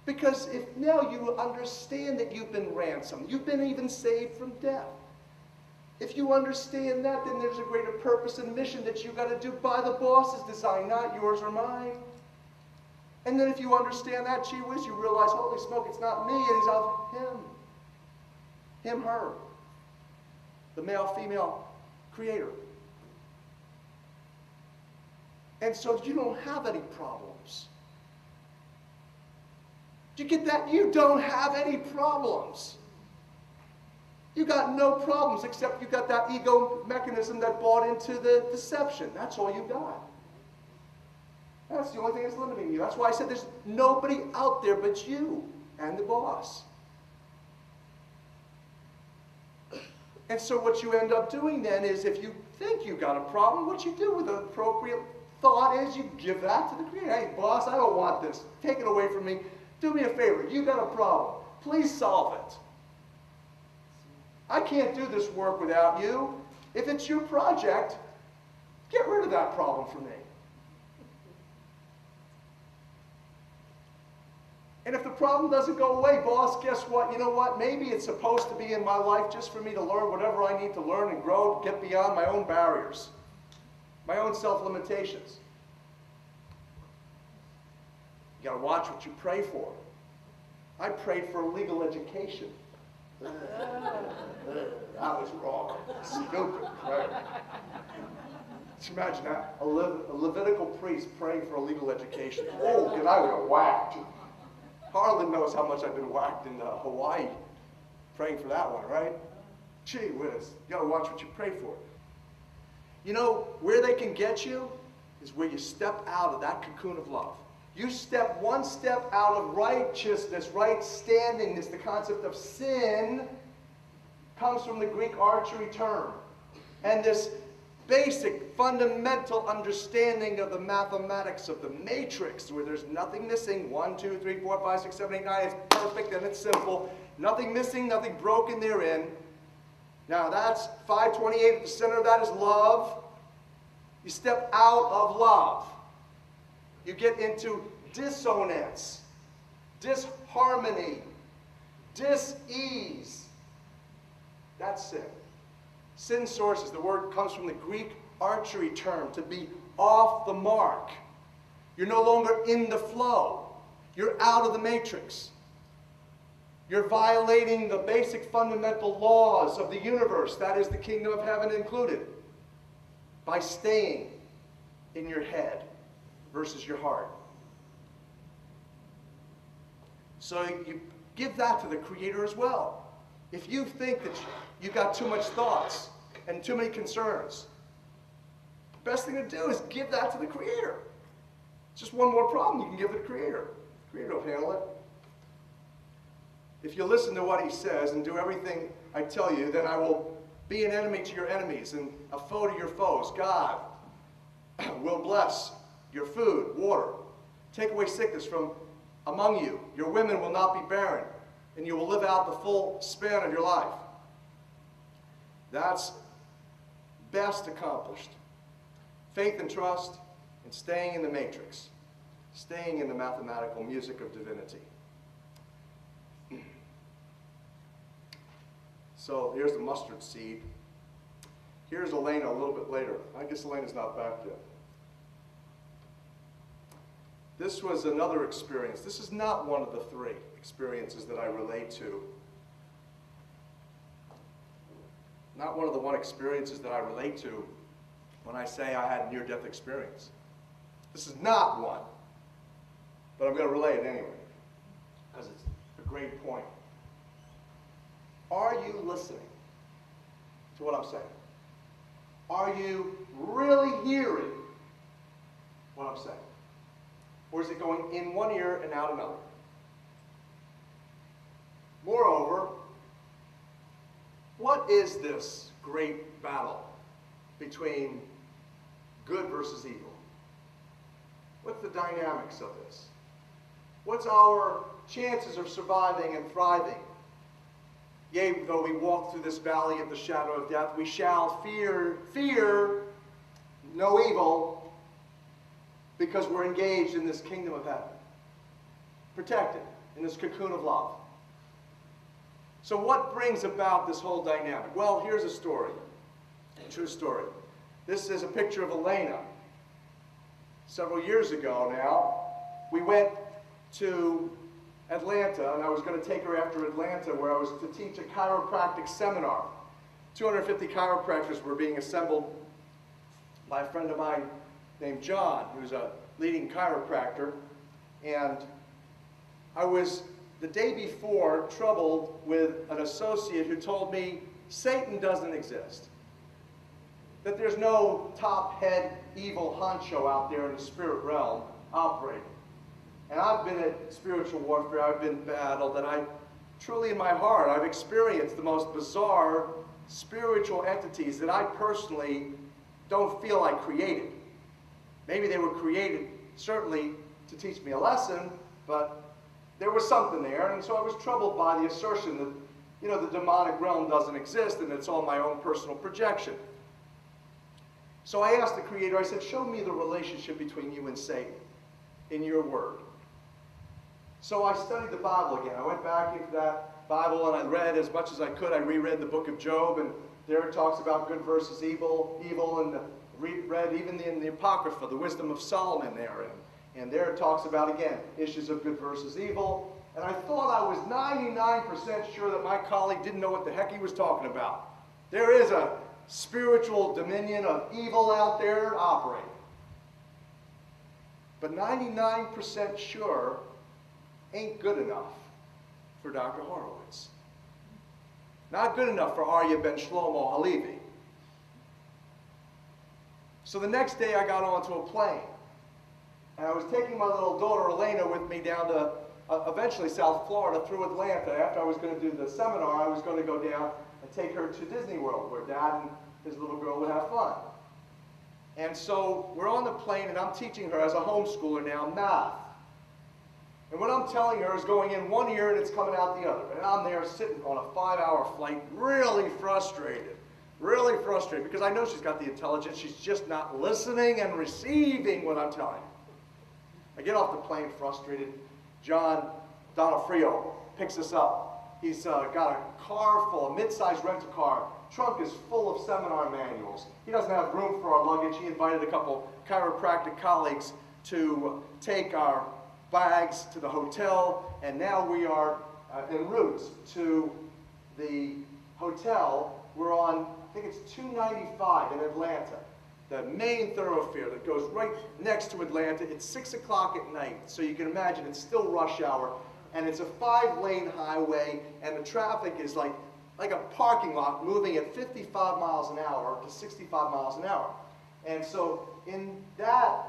Because if now you understand that you've been ransomed, you've been even saved from death. If you understand that, then there's a greater purpose and mission that you've got to do by the boss's design, not yours or mine. And then if you understand that, gee whiz, you realize, holy smoke, it's not me, it is of him. Him, her. The male, female creator. And so you don't have any problems. Do you get that? You don't have any problems. You got no problems except you got that ego mechanism that bought into the deception. That's all you got. That's the only thing that's limiting you. That's why I said there's nobody out there but you and the boss. And so what you end up doing then is if you think you got a problem, what you do with the appropriate thought is you give that to the creator. Hey, boss, I don't want this. Take it away from me. Do me a favor. You got a problem. Please solve it. I can't do this work without you. If it's your project, get rid of that problem for me. And if the problem doesn't go away, boss, guess what? You know what? Maybe it's supposed to be in my life just for me to learn whatever I need to learn and grow, get beyond my own barriers, my own self-limitations. You got to watch what you pray for. I prayed for a legal education. That was wrong. Stupid. Right? Just imagine that. A Levitical priest praying for a legal education. Oh, because I would have whacked. Harlan knows how much I've been whacked in Hawaii praying for that one, right? Gee whiz. You got to watch what you pray for. You know, where they can get you is where you step out of that cocoon of love. You step one step out of righteousness, right standingness. The concept of sin comes from the Greek archery term. And this basic, fundamental understanding of the mathematics of the matrix, where there's nothing missing. 1, 2, 3, 4, 5, 6, 7, 8, 9. It's perfect and it's simple. Nothing missing, nothing broken therein. Now that's 528. At the center of that is love. You step out of love. You get into dissonance, disharmony, dis-ease. That's sin. Sin sources, the word comes from the Greek archery term, to be off the mark. You're no longer in the flow. You're out of the matrix. You're violating the basic fundamental laws of the universe, that is the kingdom of heaven included, by staying in your head versus your heart. So you give that to the Creator as well. If you think that you've got too much thoughts and too many concerns, the best thing to do is give that to the Creator. It's just one more problem you can give the Creator. The Creator will handle it. If you listen to what He says and do everything I tell you, then I will be an enemy to your enemies and a foe to your foes. God will bless your food, water, take away sickness from among you. Your women will not be barren, and you will live out the full span of your life. That's best accomplished. Faith and trust, and staying in the matrix, staying in the mathematical music of divinity. So here's the mustard seed. Here's Elena a little bit later. I guess Elena's not back yet. This was another experience. This is not one of the 3 experiences that I relate to. Not one of the experiences that I relate to when I say I had a near-death experience. This is not one. But I'm going to relay it anyway, because it's a great point. Are you listening to what I'm saying? Are you really hearing what I'm saying? Or is it going in one ear and out another? Moreover, what is this great battle between good versus evil? What's the dynamics of this? What's our chances of surviving and thriving? Yea, though we walk through this valley of the shadow of death, we shall fear no evil, because we're engaged in this kingdom of heaven, protected in this cocoon of love. So what brings about this whole dynamic? Well, here's a story, a true story. This is a picture of Elena. Several years ago now, we went to Atlanta, and I was going to take her after Atlanta, where I was to teach a chiropractic seminar. 250 chiropractors were being assembled by a friend of mine named John, who's a leading chiropractor. And I was, the day before, troubled with an associate who told me Satan doesn't exist. That there's no top head evil honcho out there in the spirit realm operating. And I've been at spiritual warfare, I've been battled, and I truly in my heart, I've experienced the most bizarre spiritual entities that I personally don't feel I created. Maybe they were created certainly to teach me a lesson, but there was something there, and so I was troubled by the assertion that, you know, the demonic realm doesn't exist and it's all my own personal projection. So I asked the Creator, I said, show me the relationship between you and Satan in your word. So I studied the Bible again. I went back into that Bible and I read as much as I could. I reread the book of Job, and there it talks about good versus evil, and read even in the Apocrypha, the wisdom of Solomon there. And there it talks about, again, issues of good versus evil. And I thought I was 99% sure that my colleague didn't know what the heck he was talking about. There is a spiritual dominion of evil out there operating. But 99% sure ain't good enough for Dr. Horowitz. Not good enough for Arya Ben Shlomo Halevi. So the next day I got onto a plane. And I was taking my little daughter Elena with me down to eventually South Florida through Atlanta. After I was going to do the seminar, I was going to go down and take her to Disney World, where Dad and his little girl would have fun. And so we're on the plane, and I'm teaching her as a homeschooler now math. And what I'm telling her is going in one ear and it's coming out the other. And I'm there sitting on a 5-hour flight, really frustrated, because I know she's got the intelligence. She's just not listening and receiving what I'm telling her. I get off the plane frustrated. John Donofrio picks us up. He's got a car full, a mid-sized rental car. Trunk is full of seminar manuals. He doesn't have room for our luggage. He invited a couple chiropractic colleagues to take our bags to the hotel, and now we are en route to the hotel. We're on, I think it's 295 in Atlanta, the main thoroughfare that goes right next to Atlanta. It's 6 o'clock at night, so you can imagine it's still rush hour, and it's a 5-lane highway, and the traffic is like a parking lot moving at 55 miles an hour to 65 miles an hour. And so in that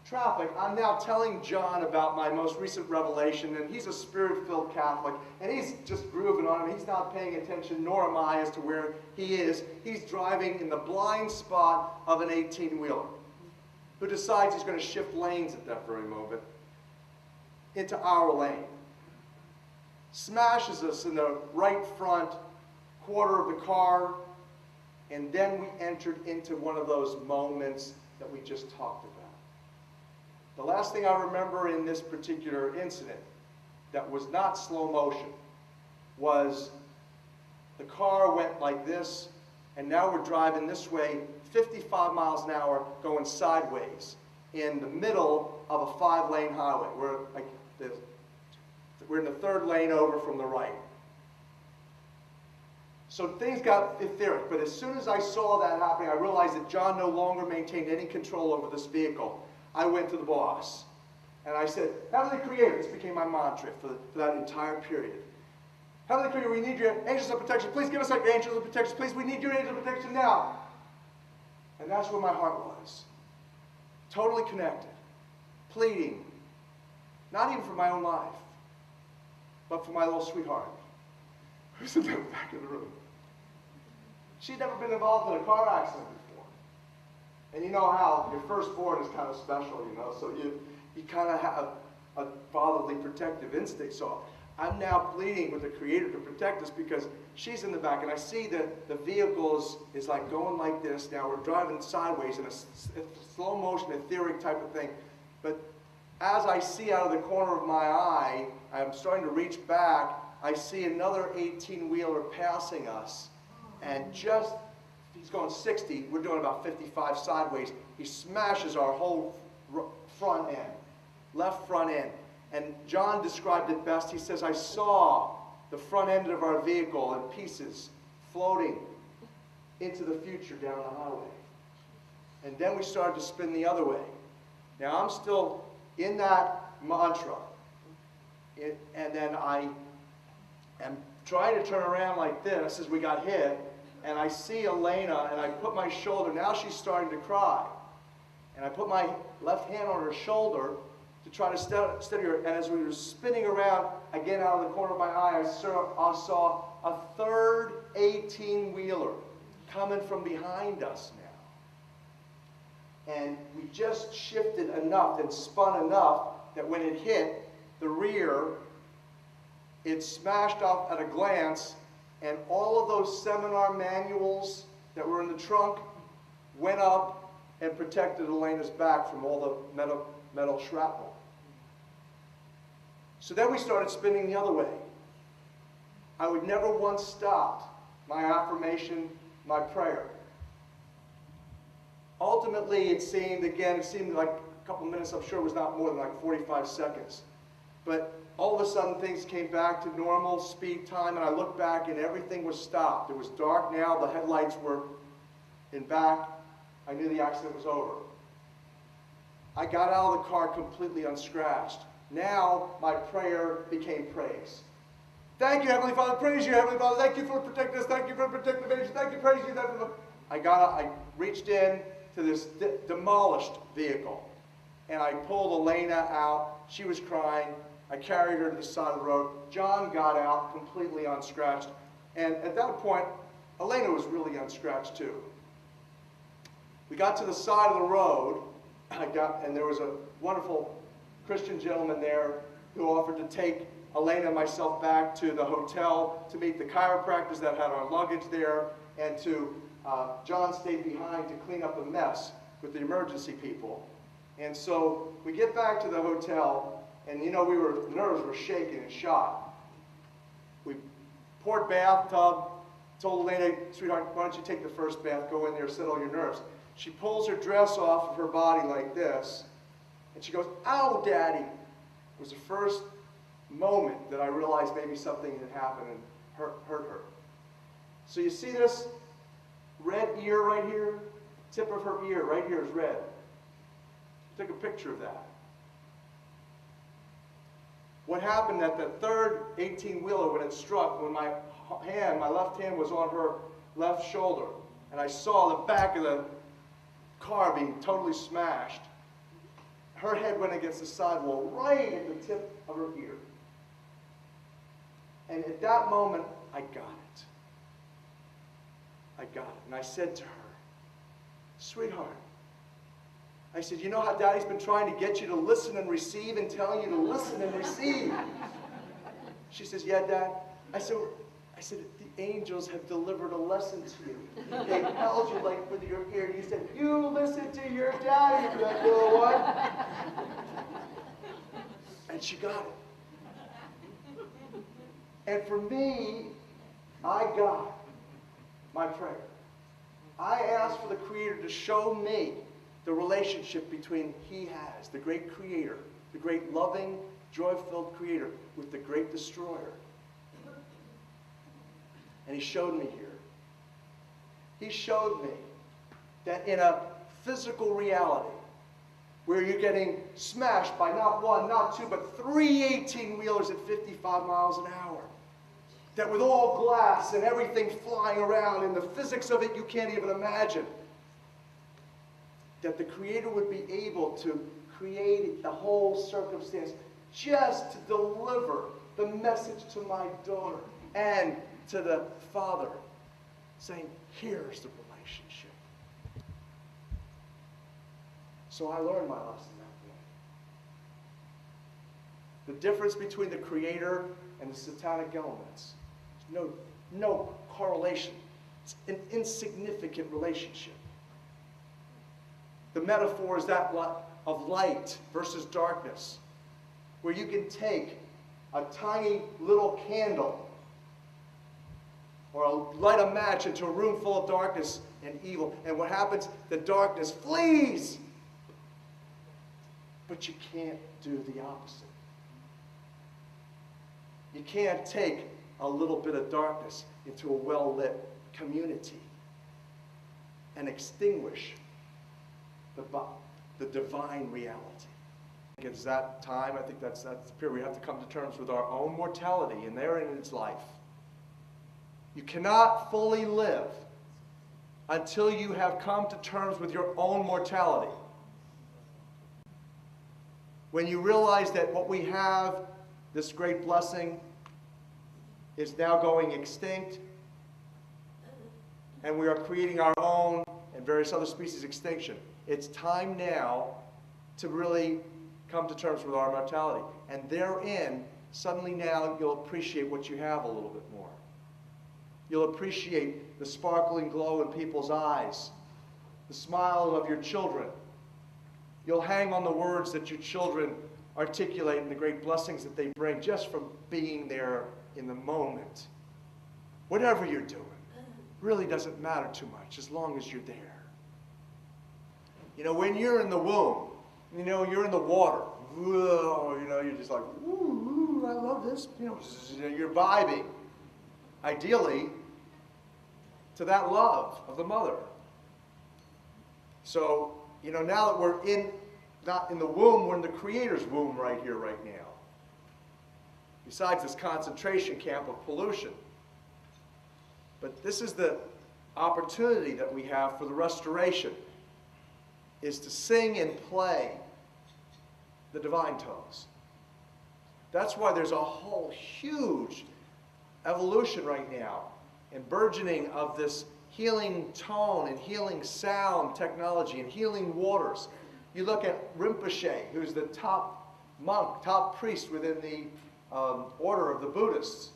traffic, I'm now telling John about my most recent revelation, and he's a spirit-filled Catholic, and he's just grooving on him. He's not paying attention, nor am I, as to where he is. He's driving in the blind spot of an 18-wheeler who decides he's going to shift lanes at that very moment into our lane. Smashes us in the right front quarter of the car, and then we entered into one of those moments that we just talked about. The last thing I remember in this particular incident that was not slow motion was the car went like this, and now we're driving this way, 55 miles an hour, going sideways in the middle of a 5-lane highway. We're in the 3rd lane over from the right. So things got etheric, but as soon as I saw that happening, I realized that John no longer maintained any control over this vehicle. I went to the boss, and I said, Heavenly Creator, this became my mantra for that entire period. Heavenly Creator, we need your angels of protection. Please give us our angels of protection. Please, we need your angels of protection now. And that's where my heart was. Totally connected, pleading, not even for my own life, but for my little sweetheart, who's in the back of the room. She'd never been involved in a car accident before. And you know how your firstborn is kind of special, you know, so you kind of have a fatherly protective instinct. So I'm now pleading with the Creator to protect us because she's in the back, and I see that the vehicle is like going like this. Now we're driving sideways in a slow motion, etheric type of thing. But as I see out of the corner of my eye, I'm starting to reach back, I see another 18-wheeler passing us, and just, he's going 60, we're doing about 55 sideways. He smashes our whole front end, left front end. And John described it best. He says, I saw the front end of our vehicle in pieces floating into the future down the highway. And then we started to spin the other way. Now I'm still in that mantra. And then I am trying to turn around like this as we got hit. And I see Elena, and I put my shoulder. Now she's starting to cry. And I put my left hand on her shoulder to try to steady her. And as we were spinning around, again out of the corner of my eye, I saw a third 18-wheeler coming from behind us now. And we just shifted enough and spun enough that when it hit the rear, it smashed off at a glance, and all of those seminar manuals that were in the trunk went up and protected Elena's back from all the metal shrapnel. So then we started spinning the other way. I would never once stopped my affirmation, my prayer. Ultimately, it seemed like a couple minutes, I'm sure it was not more than like 45 seconds. But all of a sudden, things came back to normal speed time, and I looked back, and everything was stopped. It was dark now, the headlights were in back. I knew the accident was over. I got out of the car completely unscratched. Now, my prayer became praise. Thank you, Heavenly Father. Praise you, Heavenly Father. Thank you for protecting us. Thank you for protecting the nation. Thank you, praise you. I reached in to this demolished vehicle, and I pulled Elena out. She was crying. I carried her to the side of the road. John got out completely unscratched. And at that point, Elena was really unscratched too. We got to the side of the road, and there was a wonderful Christian gentleman there who offered to take Elena and myself back to the hotel to meet the chiropractors that had our luggage there, and John stayed behind to clean up the mess with the emergency people. And so we get back to the hotel, and you know, nerves were shaking and shot. We poured bathtub, told Elena, sweetheart, why don't you take the first bath, go in there, settle your nerves. She pulls her dress off of her body like this, and she goes, ow, Daddy. It was the first moment that I realized maybe something had happened and hurt her. So you see this red ear right here? Tip of her ear right here is red. Take a picture of that. What happened at the third 18-wheeler when it struck, when my left hand was on her left shoulder, and I saw the back of the car being totally smashed, her head went against the sidewall right at the tip of her ear. And at that moment, I got it. I got it. And I said to her, sweetheart, I said, you know how Daddy's been trying to get you to listen and receive and telling you to listen and receive? She says, yeah, Dad. I said, the angels have delivered a lesson to you. They held you like with your ear. You said, you listen to your daddy, you little one. And she got it. And for me, I got my prayer. I asked for the Creator to show me the relationship between He has, the great Creator, the great loving, joy-filled Creator, with the great Destroyer. And He showed me here. He showed me that in a physical reality, where you're getting smashed by not one, not two, but 3 18-wheelers at 55 miles an hour, that with all glass and everything flying around, and the physics of it you can't even imagine, that the Creator would be able to create the whole circumstance just to deliver the message to my daughter and to the Father, saying, here's the relationship. So I learned my lesson that The difference between the creator and the satanic elements. No correlation. It's an insignificant relationship. The metaphor is that of light versus darkness, where you can take a tiny little candle or light a match into a room full of darkness and evil, and what happens? The darkness flees. But you can't do the opposite. You can't take a little bit of darkness into a well-lit community and extinguish the divine reality. It's that time, I think that's the period we have to come to terms with our own mortality, and therein is life. You cannot fully live until you have come to terms with your own mortality. When you realize that what we have, this great blessing, is now going extinct, and we are creating our own and various other species extinction. It's time now to really come to terms with our mortality. And therein, suddenly now you'll appreciate what you have a little bit more. You'll appreciate the sparkling glow in people's eyes, the smile of your children. You'll hang on the words that your children articulate and the great blessings that they bring just from being there in the moment. Whatever you're doing really doesn't matter too much as long as you're there. You know, when you're in the womb, you know, you're in the water. Whoa, you know, you're just like, ooh, I love this. You know, you're vibing, ideally, to that love of the mother. So, you know, now that we're not in the womb, we're in the Creator's womb right here, right now. Besides this concentration camp of pollution. But this is the opportunity that we have for the restoration, is to sing and play the divine tones. That's why there's a whole huge evolution right now and burgeoning of this healing tone and healing sound technology and healing waters. You look at Rinpoche, who's the top monk, top priest within the order of the Buddhists,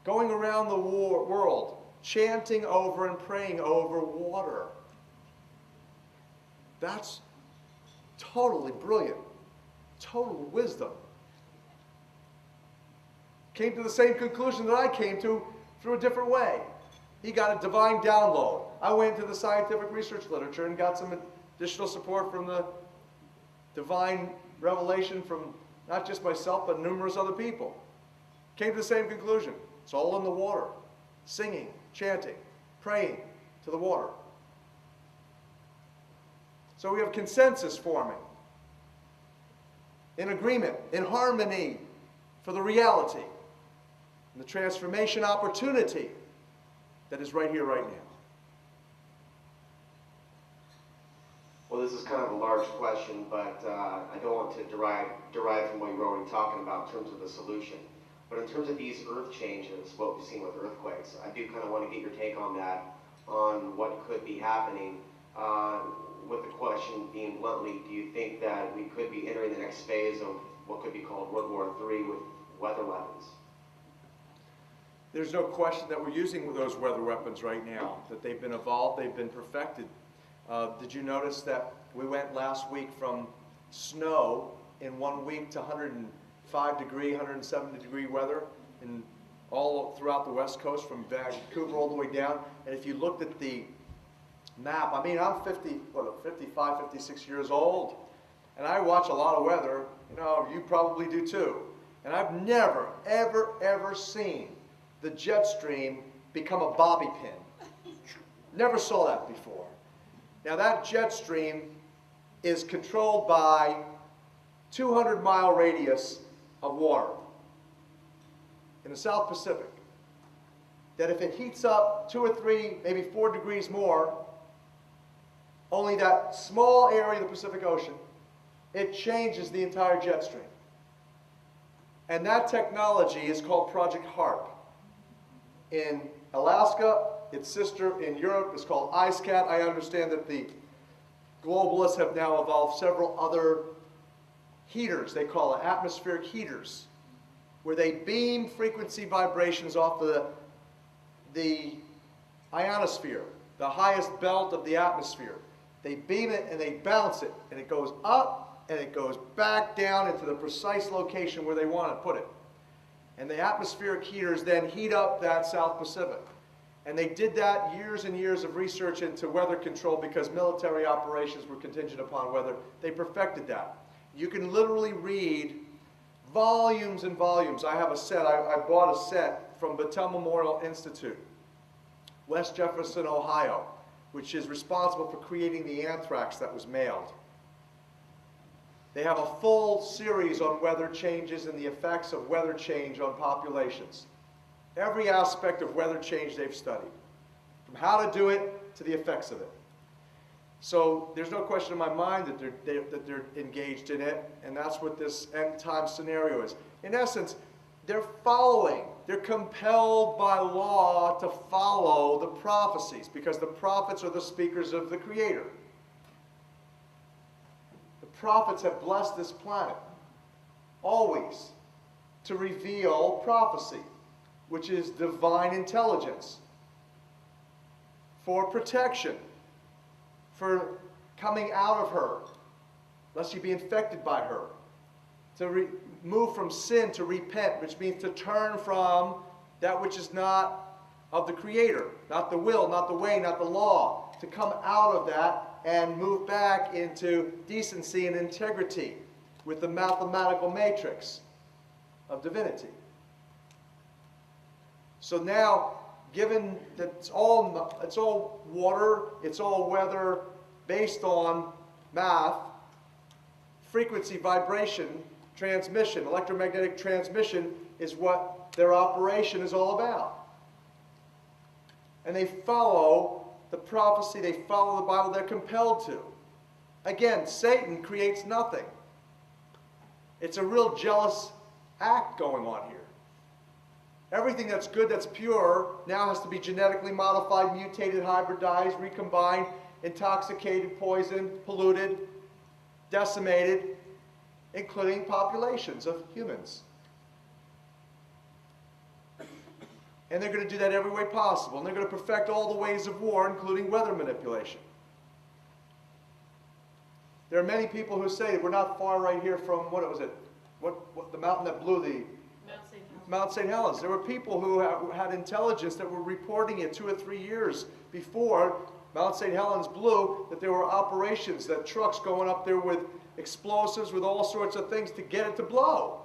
going around the world, chanting over and praying over water. That's totally brilliant, total wisdom. Came to the same conclusion that I came to through a different way. He got a divine download. I went into the scientific research literature and got some additional support from the divine revelation from not just myself, but numerous other people. Came to the same conclusion. It's all in the water. Singing, chanting, praying to the water. So we have consensus forming, in agreement, in harmony for the reality and the transformation opportunity that is right here, right now. Well, this is kind of a large question, but I don't want to derive from what you were already talking about in terms of the solution. But in terms of these earth changes, what we've seen with earthquakes, I do kind of want to get your take on that, on what could be happening. With the question being bluntly, do you think that we could be entering the next phase of what could be called World War III with weather weapons? There's no question that we're using those weather weapons right now, that they've been evolved, they've been perfected. Did you notice that we went last week from snow in 1 week to 105 degree, 170 degree weather in all throughout the West Coast from Vancouver all the way down? And if you looked at the map, I mean, I'm 55, 56 years old, and I watch a lot of weather. You know, you probably do too. And I've never, ever, ever seen the jet stream become a bobby pin. Never saw that before. Now that jet stream is controlled by 200-mile radius of water in the South Pacific. That if it heats up 2 or 3, maybe 4 degrees more, only that small area of the Pacific Ocean, it changes the entire jet stream. And that technology is called Project HARP. In Alaska, its sister in Europe is called IceCat. I understand that the globalists have now evolved several other heaters, they call it, atmospheric heaters, where they beam frequency vibrations off the ionosphere, the highest belt of the atmosphere. They beam it and they bounce it, and it goes up and it goes back down into the precise location where they want to put it. And the atmospheric heaters then heat up that South Pacific. And they did that years and years of research into weather control because military operations were contingent upon weather. They perfected that. You can literally read volumes and volumes. I have a set. I bought a set from Battelle Memorial Institute, West Jefferson, Ohio, which is responsible for creating the anthrax that was mailed. They have a full series on weather changes and the effects of weather change on populations. Every aspect of weather change they've studied, from how to do it to the effects of it. So there's no question in my mind that they're engaged in it, and that's what this end time scenario is. In essence, they're compelled by law to follow the prophecies because the prophets are the speakers of the Creator. The prophets have blessed this planet, always, to reveal prophecy, which is divine intelligence, for protection, for coming out of her, lest you be infected by her, to move from sin to repent, which means to turn from that which is not of the Creator, not the will, not the way, not the law, to come out of that and move back into decency and integrity with the mathematical matrix of divinity. So now, given that it's all water, it's all weather, based on math, frequency, vibration, transmission, electromagnetic transmission is what their operation is all about. And they follow the prophecy, they follow the Bible, they're compelled to. Again, Satan creates nothing. It's a real jealous act going on here. Everything that's good, that's pure, now has to be genetically modified, mutated, hybridized, recombined, intoxicated, poisoned, polluted, decimated, including populations of humans. And they're going to do that every way possible. And they're going to perfect all the ways of war, including weather manipulation. There are many people who say we're not far right here from, what was it? What the mountain that blew the... Mount St. Helens. There were people who had intelligence that were reporting it 2 or 3 years before Mount St. Helens blew, that there were operations, that trucks going up there with explosives, with all sorts of things to get it to blow.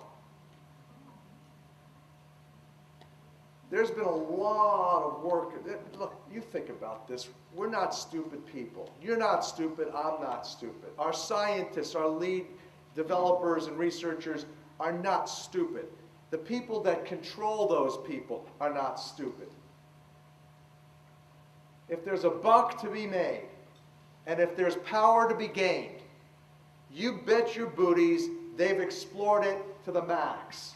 There's been a lot of work. Look, you think about this. We're not stupid people. You're not stupid. I'm not stupid. Our scientists, our lead developers and researchers are not stupid. The people that control those people are not stupid. If there's a buck to be made, and if there's power to be gained, you bet your booties they've explored it to the max.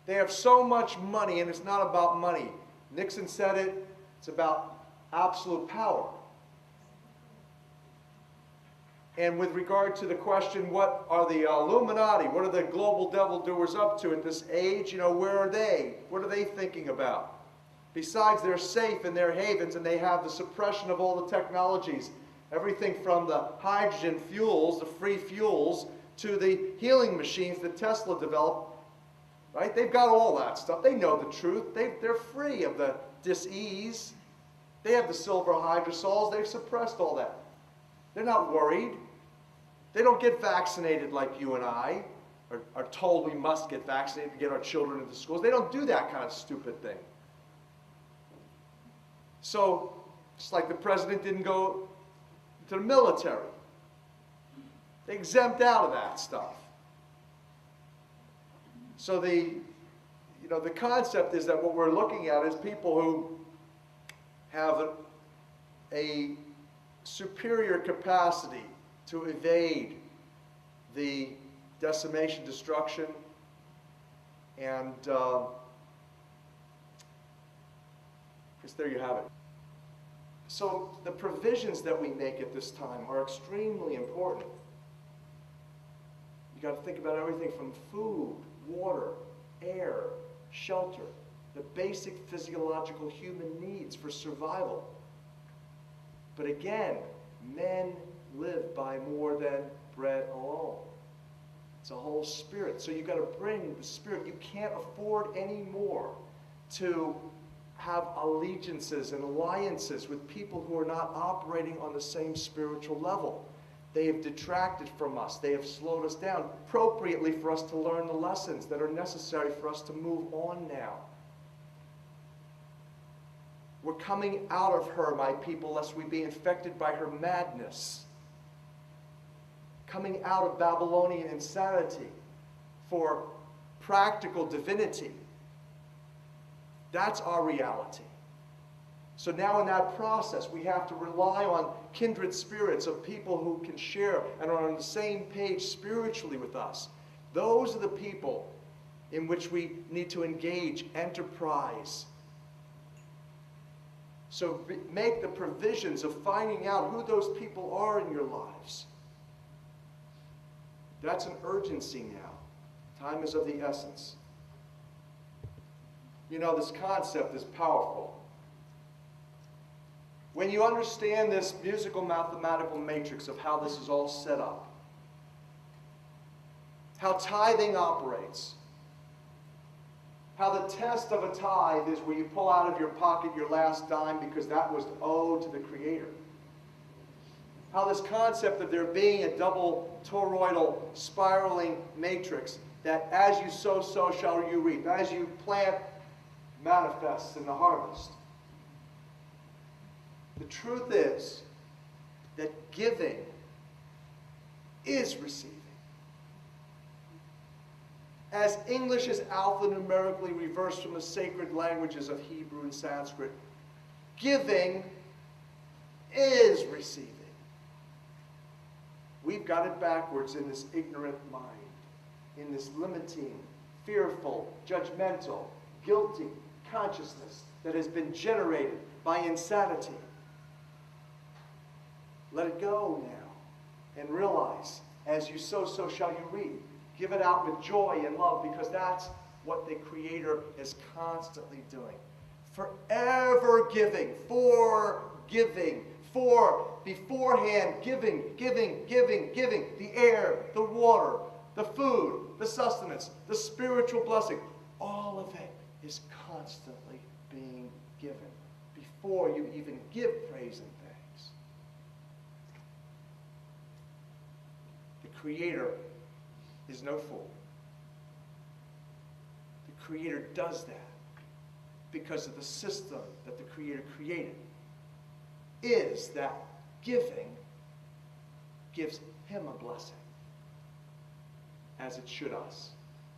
They have so much money, and it's not about money. Nixon said it, it's about absolute power. And with regard to the question, what are the Illuminati, what are the global devil doers up to at this age? You know, where are they? What are they thinking about? Besides, they're safe in their havens, and they have the suppression of all the technologies. Everything from the hydrogen fuels, the free fuels, to the healing machines that Tesla developed. Right? They've got all that stuff. They know the truth. They're free of the dis-ease. They have the silver hydrosols. They've suppressed all that. They're not worried. They don't get vaccinated like you and I are told we must get vaccinated to get our children into schools. They don't do that kind of stupid thing. So, just like the president didn't go to the military. They exempt out of that stuff. So the concept is that what we're looking at is people who have a superior capacity to evade the decimation, destruction, and I guess there you have it. So the provisions that we make at this time are extremely important. You got to think about everything from food, water, air, shelter, the basic physiological human needs for survival. But again, men live by more than bread alone. It's a whole spirit. So you've got to bring the spirit. You can't afford anymore to have allegiances and alliances with people who are not operating on the same spiritual level. They have detracted from us. They have slowed us down appropriately for us to learn the lessons that are necessary for us to move on now. We're coming out of her, my people, lest we be infected by her madness. Coming out of Babylonian insanity for practical divinity. That's our reality. So now in that process, we have to rely on kindred spirits of people who can share and are on the same page spiritually with us. Those are the people in which we need to engage enterprise. So make the provisions of finding out who those people are in your lives. That's an urgency now. Time is of the essence. You know, this concept is powerful. When you understand this musical mathematical matrix of how this is all set up, how tithing operates, how the test of a tithe is where you pull out of your pocket your last dime because that was owed to the Creator. How this concept of there being a double toroidal spiraling matrix that as you sow, so shall you reap. As you plant, manifests in the harvest. The truth is that giving is receiving. As English is alphanumerically reversed from the sacred languages of Hebrew and Sanskrit, giving is receiving. We've got it backwards in this ignorant mind, in this limiting, fearful, judgmental, guilty consciousness that has been generated by insanity. Let it go now and realize, as you sow, so shall you reap. Give it out with joy and love because that's what the Creator is constantly doing. Forever giving, beforehand giving. The air, the water, the food, the sustenance, the spiritual blessing. All of it is constantly being given before you even give praise and thanks. The Creator is no fool. The Creator does that because of the system that the Creator created. Is that giving gives Him a blessing, as it should us.